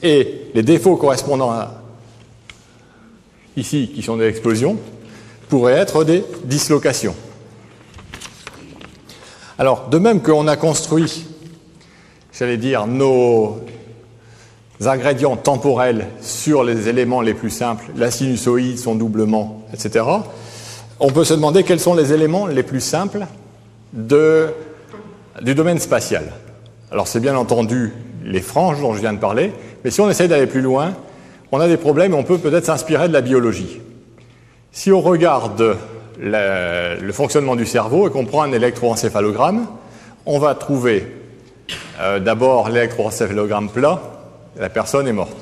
Et les défauts correspondant à ici, qui sont des explosions, pourraient être des dislocations. Alors, de même qu'on a construit, j'allais dire, nos ingrédients temporels sur les éléments les plus simples, la sinusoïde, son doublement, etc., on peut se demander quels sont les éléments les plus simples du domaine spatial. Alors, c'est bien entendu les franges dont je viens de parler, mais si on essaie d'aller plus loin, on a des problèmes et on peut peut-être s'inspirer de la biologie. Si on regarde le fonctionnement du cerveau et qu'on prend un électroencéphalogramme, on va trouver d'abord l'électroencéphalogramme plat, la personne est morte.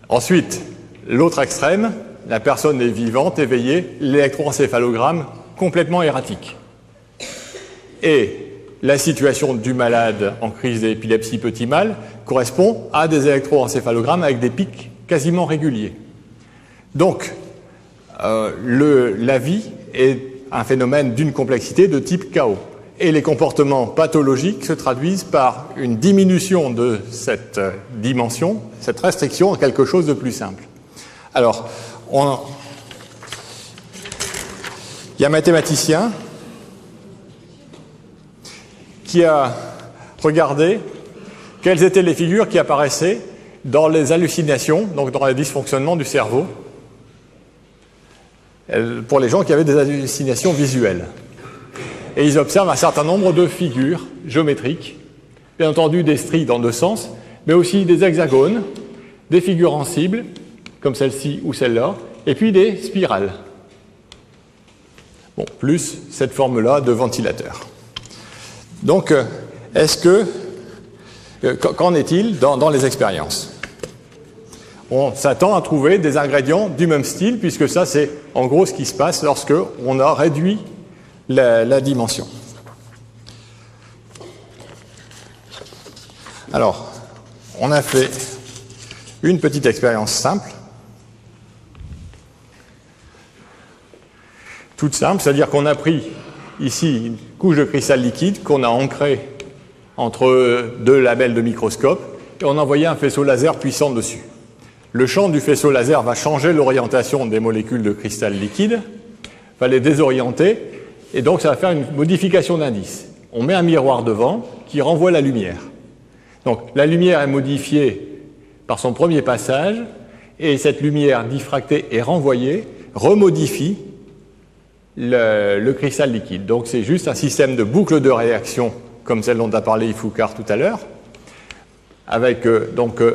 Ensuite, l'autre extrême, la personne est vivante, éveillée, l'électroencéphalogramme complètement erratique. Et la situation du malade en crise d'épilepsie petit mal correspond à des électroencéphalogrammes avec des pics quasiment réguliers. Donc, la vie est un phénomène d'une complexité de type chaos. Et les comportements pathologiques se traduisent par une diminution de cette dimension, cette restriction, en quelque chose de plus simple. Alors, il y a un mathématicien qui a regardé quelles étaient les figures qui apparaissaient dans les hallucinations, donc dans les dysfonctionnements du cerveau, pour les gens qui avaient des hallucinations visuelles. Et ils observent un certain nombre de figures géométriques, bien entendu des stries dans deux sens, mais aussi des hexagones, des figures en cible, comme celle-ci ou celle-là, et puis des spirales. Bon, plus cette forme-là de ventilateur. Donc, qu'en est-il dans les expériences ? On s'attend à trouver des ingrédients du même style, puisque ça, c'est en gros ce qui se passe lorsque on a réduit la dimension. Alors, on a fait une petite expérience simple, toute simple, c'est-à-dire qu'on a pris ici une couche de cristal liquide qu'on a ancrée entre deux lamelles de microscope et on a envoyé un faisceau laser puissant dessus. Le champ du faisceau laser va changer l'orientation des molécules de cristal liquide, va les désorienter, et donc ça va faire une modification d'indice. On met un miroir devant qui renvoie la lumière. Donc la lumière est modifiée par son premier passage, et cette lumière diffractée et renvoyée remodifie le cristal liquide. Donc c'est juste un système de boucle de réaction, comme celle dont a parlé Foucault tout à l'heure, avec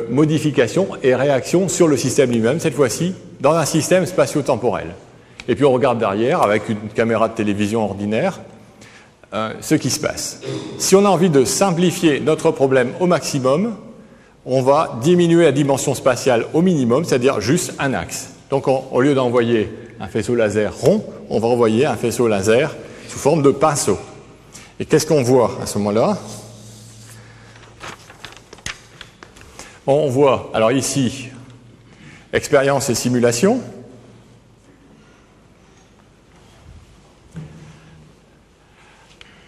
modification et réaction sur le système lui-même, cette fois-ci dans un système spatio-temporel. Et puis on regarde derrière avec une caméra de télévision ordinaire ce qui se passe. Si on a envie de simplifier notre problème au maximum, on va diminuer la dimension spatiale au minimum, c'est-à-dire juste un axe. Donc au lieu d'envoyer un faisceau laser rond, on va envoyer un faisceau laser sous forme de pinceau. Et qu'est-ce qu'on voit à ce moment-là? On voit, alors ici, expérience et simulation.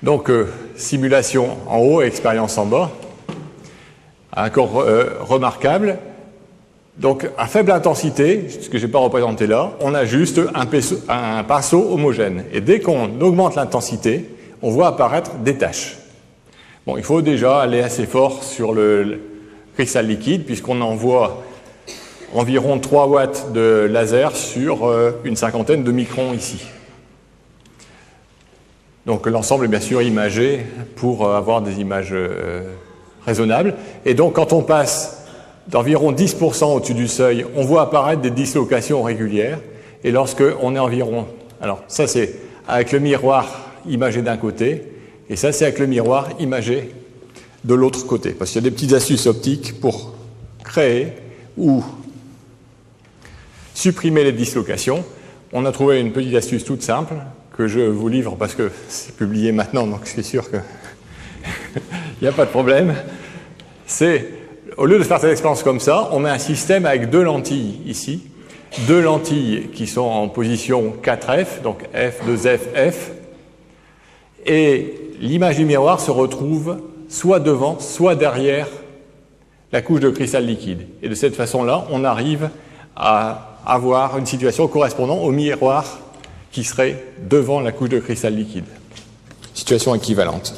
Donc, simulation en haut et expérience en bas. Encore remarquable. Donc, à faible intensité, ce que je n'ai pas représenté là, on a juste un pinceau homogène. Et dès qu'on augmente l'intensité, on voit apparaître des taches. Bon, il faut déjà aller assez fort sur le cristal liquide, puisqu'on envoie environ 3 watts de laser sur une cinquantaine de microns ici. Donc l'ensemble est bien sûr imagé pour avoir des images raisonnables. Et donc quand on passe d'environ 10% au-dessus du seuil, on voit apparaître des dislocations régulières. Et lorsque on est environ... Alors ça c'est avec le miroir imagé d'un côté, et ça c'est avec le miroir imagé de l'autre côté. Parce qu'il y a des petites astuces optiques pour créer ou supprimer les dislocations. On a trouvé une petite astuce toute simple que je vous livre parce que c'est publié maintenant, donc je suis sûr qu'il n'y a pas de problème. C'est, au lieu de faire cette expérience comme ça, on met un système avec 2 lentilles ici, 2 lentilles qui sont en position 4F, donc F, 2F, F, et l'image du miroir se retrouve soit devant, soit derrière la couche de cristal liquide. Et de cette façon-là, on arrive à avoir une situation correspondant au miroir qui serait devant la couche de cristal liquide. Situation équivalente.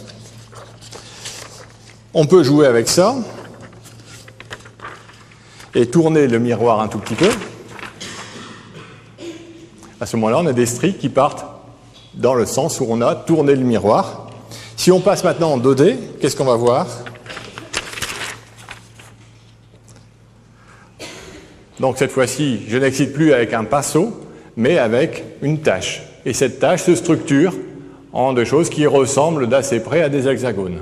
On peut jouer avec ça et tourner le miroir un tout petit peu. À ce moment-là, on a des stries qui partent dans le sens où on a tourné le miroir. Si on passe maintenant en 2D, qu'est-ce qu'on va voir? Donc cette fois-ci, je n'excite plus avec un pinceau, mais avec une tache. Et cette tache se structure en des choses qui ressemblent d'assez près à des hexagones.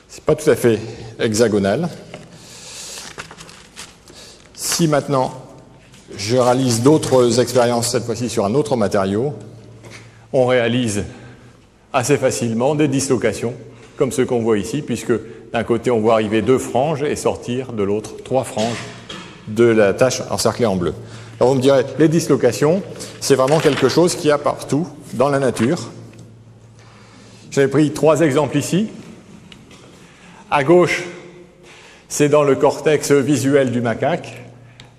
Ce n'est pas tout à fait hexagonal. Si maintenant je réalise d'autres expériences, cette fois-ci sur un autre matériau, on réalise assez facilement des dislocations, comme ce qu'on voit ici, puisque d'un côté on voit arriver 2 franges et sortir de l'autre 3 franges de la tache encerclée en bleu. Alors vous me direz, les dislocations, c'est vraiment quelque chose qu'il y a partout dans la nature. J'avais pris 3 exemples ici. À gauche, c'est dans le cortex visuel du macaque.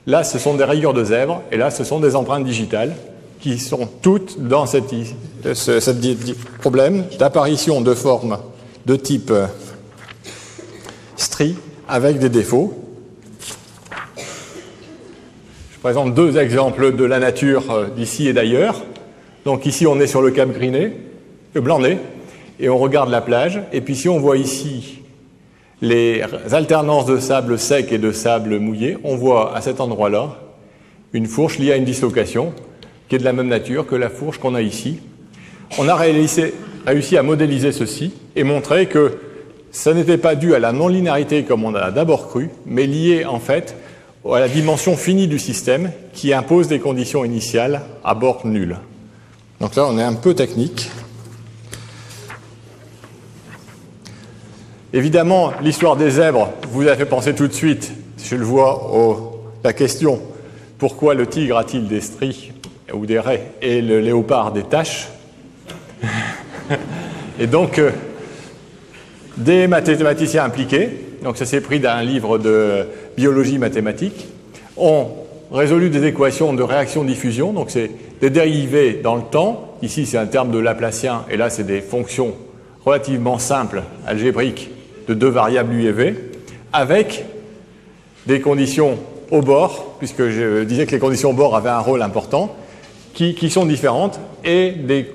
Là, ce sont des rayures de zèbre, et là, ce sont des empreintes digitales qui sont toutes dans ce problème d'apparition de formes de type strie avec des défauts. Je présente 2 exemples de la nature d'ici et d'ailleurs. Donc ici, on est sur le cap Blanc-Nez, et on regarde la plage. Et puis si on voit ici les alternances de sable sec et de sable mouillé, on voit à cet endroit-là une fourche liée à une dislocation qui est de la même nature que la fourche qu'on a ici. On a réussi à modéliser ceci et montrer que ça n'était pas dû à la non-linéarité comme on a d'abord cru, mais lié en fait à la dimension finie du système qui impose des conditions initiales à bord nul. Donc là, on est un peu technique. Évidemment, l'histoire des zèbres vous a fait penser tout de suite, je le vois, la question « Pourquoi le tigre a-t-il des stries ou des raies et le léopard des taches ?» Et donc, des mathématiciens impliqués, donc ça s'est pris d'un livre de biologie mathématique, ont résolu des équations de réaction-diffusion, donc c'est des dérivées dans le temps, ici c'est un terme de Laplacien, et là c'est des fonctions relativement simples, algébriques, de 2 variables u et v, avec des conditions au bord, puisque je disais que les conditions au bord avaient un rôle important, qui sont différentes, et des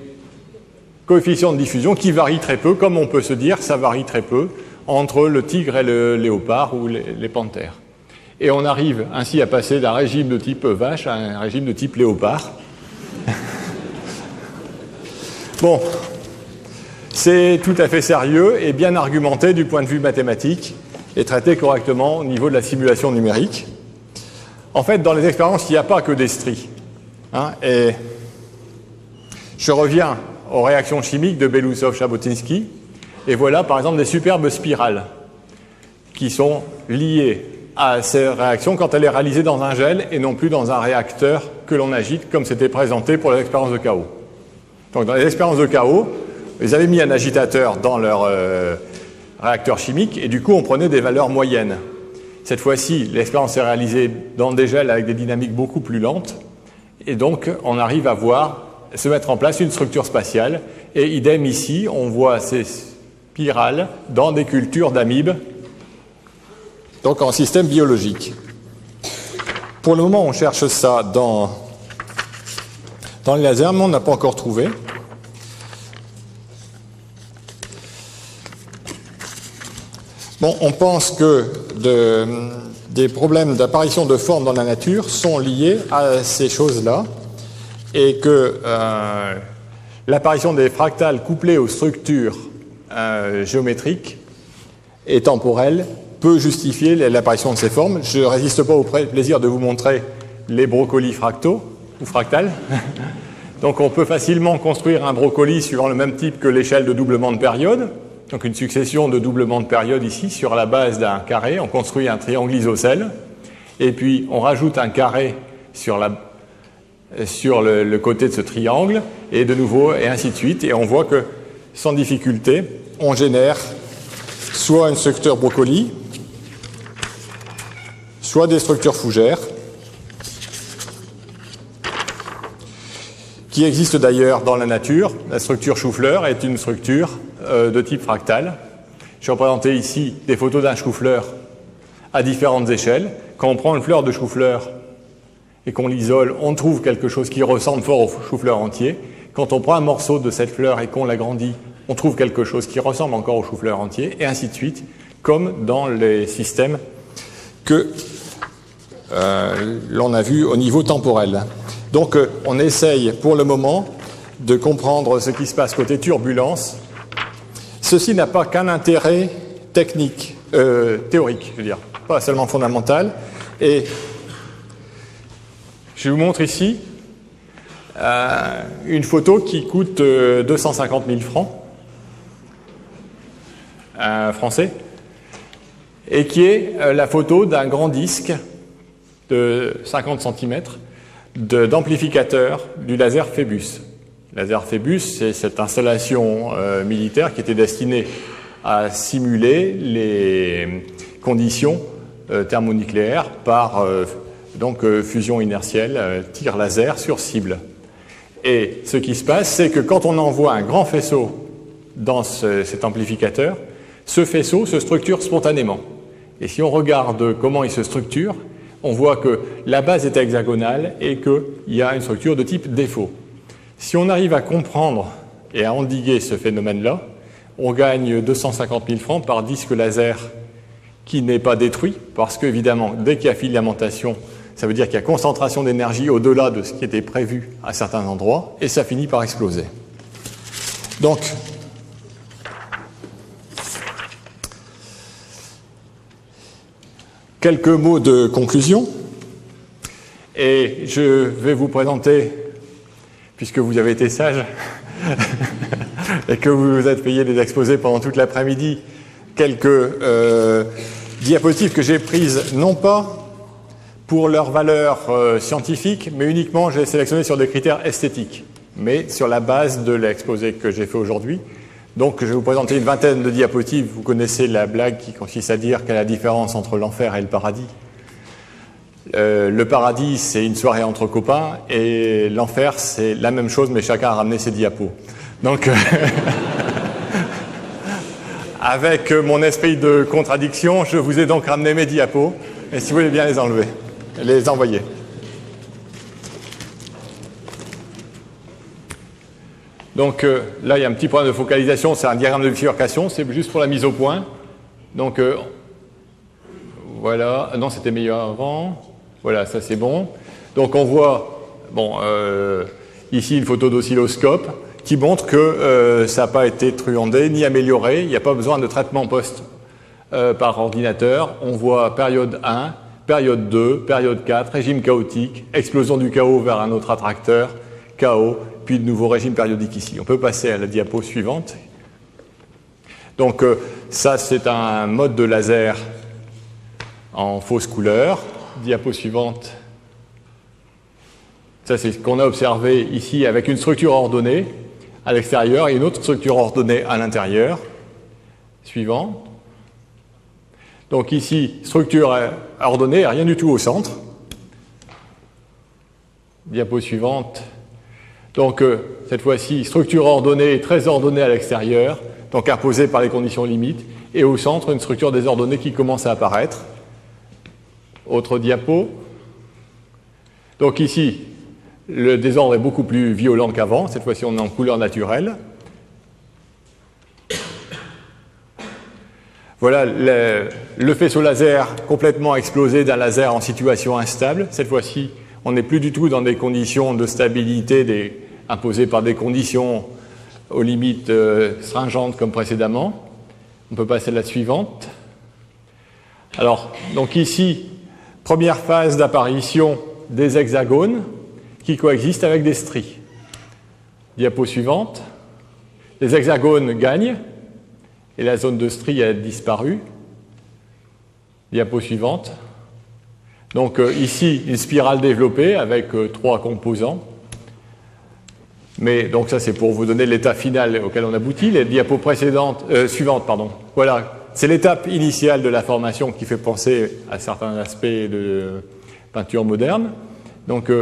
coefficients de diffusion qui varient très peu, comme on peut se dire, ça varie très peu, entre le tigre et le léopard ou les panthères. Et on arrive ainsi à passer d'un régime de type vache à un régime de type léopard. Bon, C'est tout à fait sérieux et bien argumenté du point de vue mathématique et traité correctement au niveau de la simulation numérique. En fait, dans les expériences, il n'y a pas que des stries. Et je reviens aux réactions chimiques de Belousov-Jabotinsky. Et voilà, par exemple, des superbes spirales qui sont liées à ces réactions quand elle est réalisée dans un gel et non plus dans un réacteur que l'on agite, comme c'était présenté pour les expériences de chaos. Donc, dans les expériences de chaos, ils avaient mis un agitateur dans leur réacteur chimique et du coup, on prenait des valeurs moyennes. Cette fois-ci, l'expérience est réalisée dans des gels avec des dynamiques beaucoup plus lentes et donc, on arrive à voir se mettre en place une structure spatiale. Et idem ici, on voit ces spirales dans des cultures d'amibes, donc en système biologique. Pour le moment, on cherche ça dans les lasers, mais on n'a pas encore trouvé. Bon, on pense que des problèmes d'apparition de formes dans la nature sont liés à ces choses-là et que l'apparition des fractales couplées aux structures géométriques et temporelles peut justifier l'apparition de ces formes. Je ne résiste pas au plaisir de vous montrer les brocolis fractaux ou fractales. Donc on peut facilement construire un brocoli suivant le même type que l'échelle de doublement de période. Donc une succession de doublements de période ici sur la base d'un carré. On construit un triangle isocèle et puis on rajoute un carré sur le côté de ce triangle et de nouveau et ainsi de suite. Et on voit que sans difficulté, on génère soit une structure brocoli, soit des structures fougères, qui existent d'ailleurs dans la nature. La structure chou-fleur est une structure de type fractal. Je vais représenter ici des photos d'un chou-fleur à différentes échelles. Quand on prend une fleur de chou-fleur et qu'on l'isole, on trouve quelque chose qui ressemble fort au chou-fleur entier. Quand on prend un morceau de cette fleur et qu'on l'agrandit, on trouve quelque chose qui ressemble encore au chou-fleur entier, et ainsi de suite, comme dans les systèmes que l'on a vus au niveau temporel. Donc on essaye pour le moment de comprendre ce qui se passe côté turbulence. Ceci n'a pas qu'un intérêt technique, théorique, je veux dire, pas seulement fondamental. Et je vous montre ici une photo qui coûte 250 000 francs français et qui est la photo d'un grand disque de 50 cm d'amplificateur du laser Phébus. Le laser Phébus, c'est cette installation militaire qui était destinée à simuler les conditions thermonucléaires par fusion inertielle, tir laser sur cible. Et ce qui se passe, c'est que quand on envoie un grand faisceau dans cet amplificateur, ce faisceau se structure spontanément. Et si on regarde comment il se structure, on voit que la base est hexagonale et qu'il y a une structure de type défaut. Si on arrive à comprendre et à endiguer ce phénomène-là, on gagne 250 000 francs par disque laser qui n'est pas détruit, parce qu'évidemment, dès qu'il y a filamentation, ça veut dire qu'il y a concentration d'énergie au-delà de ce qui était prévu à certains endroits, et ça finit par exploser. Donc, quelques mots de conclusion, et je vais vous présenter, puisque vous avez été sage et que vous vous êtes payé des exposés pendant toute l'après-midi, quelques diapositives que j'ai prises, non pas pour leur valeur scientifique, mais uniquement j'ai sélectionné sur des critères esthétiques, mais sur la base de l'exposé que j'ai fait aujourd'hui. Donc je vais vous présenter une vingtaine de diapositives. Vous connaissez la blague qui consiste à dire quelle est la différence entre l'enfer et le paradis. Le paradis, c'est une soirée entre copains, et l'enfer, c'est la même chose, mais chacun a ramené ses diapos. Donc, avec mon esprit de contradiction, je vous ai donc ramené mes diapos, et si vous voulez bien les enlever, les envoyer. Donc là, il y a un petit problème de focalisation, c'est un diagramme de bifurcation, c'est juste pour la mise au point. Donc voilà, non, c'était meilleur avant. Voilà, ça c'est bon. Donc on voit, bon, ici une photo d'oscilloscope qui montre que ça n'a pas été truandé ni amélioré. Il n'y a pas besoin de traitement post par ordinateur. On voit période 1, période 2, période 4, régime chaotique, explosion du chaos vers un autre attracteur, chaos, puis de nouveau régime périodique ici. On peut passer à la diapo suivante. Donc ça, c'est un mode de laser en fausse couleur. Diapo suivante. Ça, c'est ce qu'on a observé ici avec une structure ordonnée à l'extérieur et une autre structure ordonnée à l'intérieur. Suivant. Donc ici, structure ordonnée, rien du tout au centre. Diapo suivante. Donc cette fois-ci, structure ordonnée, très ordonnée à l'extérieur, donc imposée par les conditions limites, et au centre, une structure désordonnée qui commence à apparaître. Autre diapo. Donc ici, le désordre est beaucoup plus violent qu'avant. Cette fois-ci, on est en couleur naturelle. Voilà le faisceau laser complètement explosé d'un laser en situation instable. Cette fois-ci, on n'est plus du tout dans des conditions de stabilité imposées par des conditions aux limites stringentes comme précédemment. On peut passer à la suivante. Alors, donc ici, première phase d'apparition des hexagones qui coexistent avec des stries. Diapo suivante. Les hexagones gagnent et la zone de stries a disparu. Diapo suivante. Donc ici, une spirale développée avec 3 composants. Mais donc ça, c'est pour vous donner l'état final auquel on aboutit. Les diapos suivantes, pardon. Voilà, c'est l'étape initiale de la formation qui fait penser à certains aspects de peinture moderne. Donc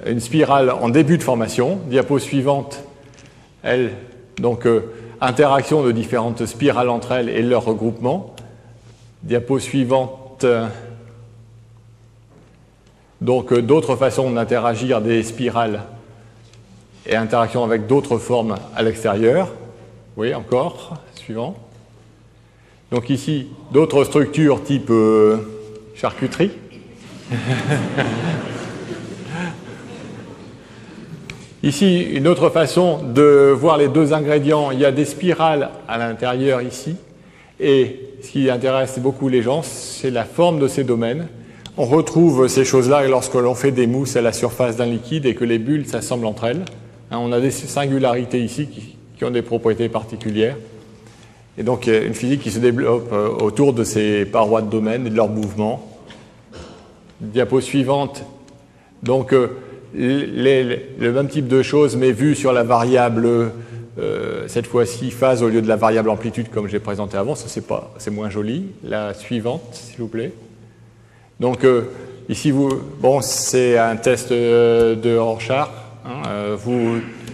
une spirale en début de formation. Diapo suivante, elle, donc interaction de différentes spirales entre elles et leur regroupement. Diapo suivante, donc d'autres façons d'interagir des spirales et interaction avec d'autres formes à l'extérieur. Oui, encore, suivant. Donc ici, d'autres structures type charcuterie. Ici, une autre façon de voir les deux ingrédients. Il y a des spirales à l'intérieur ici. Et ce qui intéresse beaucoup les gens, c'est la forme de ces domaines. On retrouve ces choses-là lorsque l'on fait des mousses à la surface d'un liquide et que les bulles s'assemblent entre elles. On a des singularités ici qui ont des propriétés particulières. Et donc, il y a une physique qui se développe autour de ces parois de domaine et de leurs mouvements. Diapo suivante. Donc, le même type de choses, mais vu sur la variable, cette fois-ci, phase au lieu de la variable amplitude, comme j'ai présenté avant. Ça, c'est moins joli. La suivante, s'il vous plaît. Donc, ici, c'est un test de Rorschach.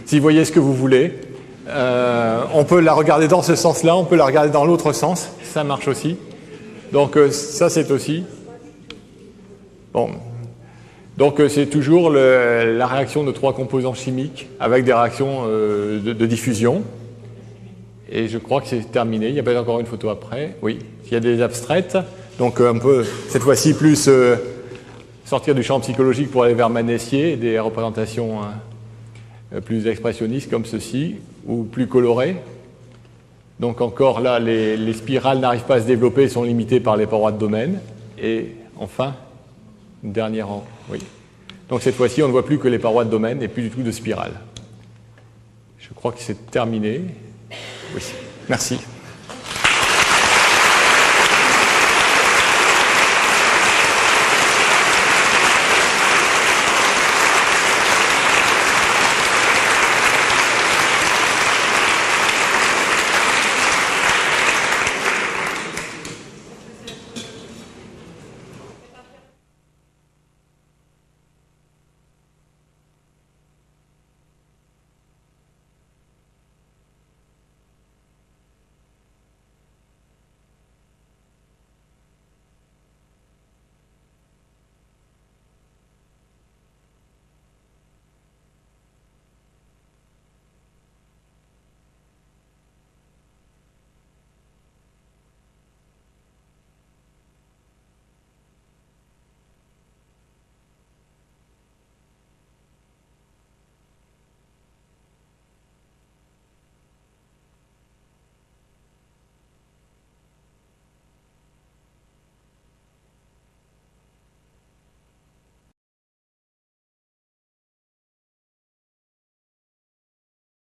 Si vous voyez ce que vous voulez, on peut la regarder dans ce sens-là, on peut la regarder dans l'autre sens, ça marche aussi. Donc ça c'est aussi. Bon. Donc c'est toujours la réaction de 3 composants chimiques avec des réactions de diffusion. Et je crois que c'est terminé. Il y a peut-être encore une photo après. Oui, il y a des abstraites. Donc un peu, cette fois-ci, plus sortir du champ psychologique pour aller vers Manessier, des représentations plus expressionnistes comme ceci, ou plus colorées. Donc encore là, les spirales n'arrivent pas à se développer, sont limitées par les parois de domaine. Et enfin, une dernière rang. Oui. Donc cette fois-ci, on ne voit plus que les parois de domaine et plus du tout de spirale. Je crois que c'est terminé. Oui. Merci.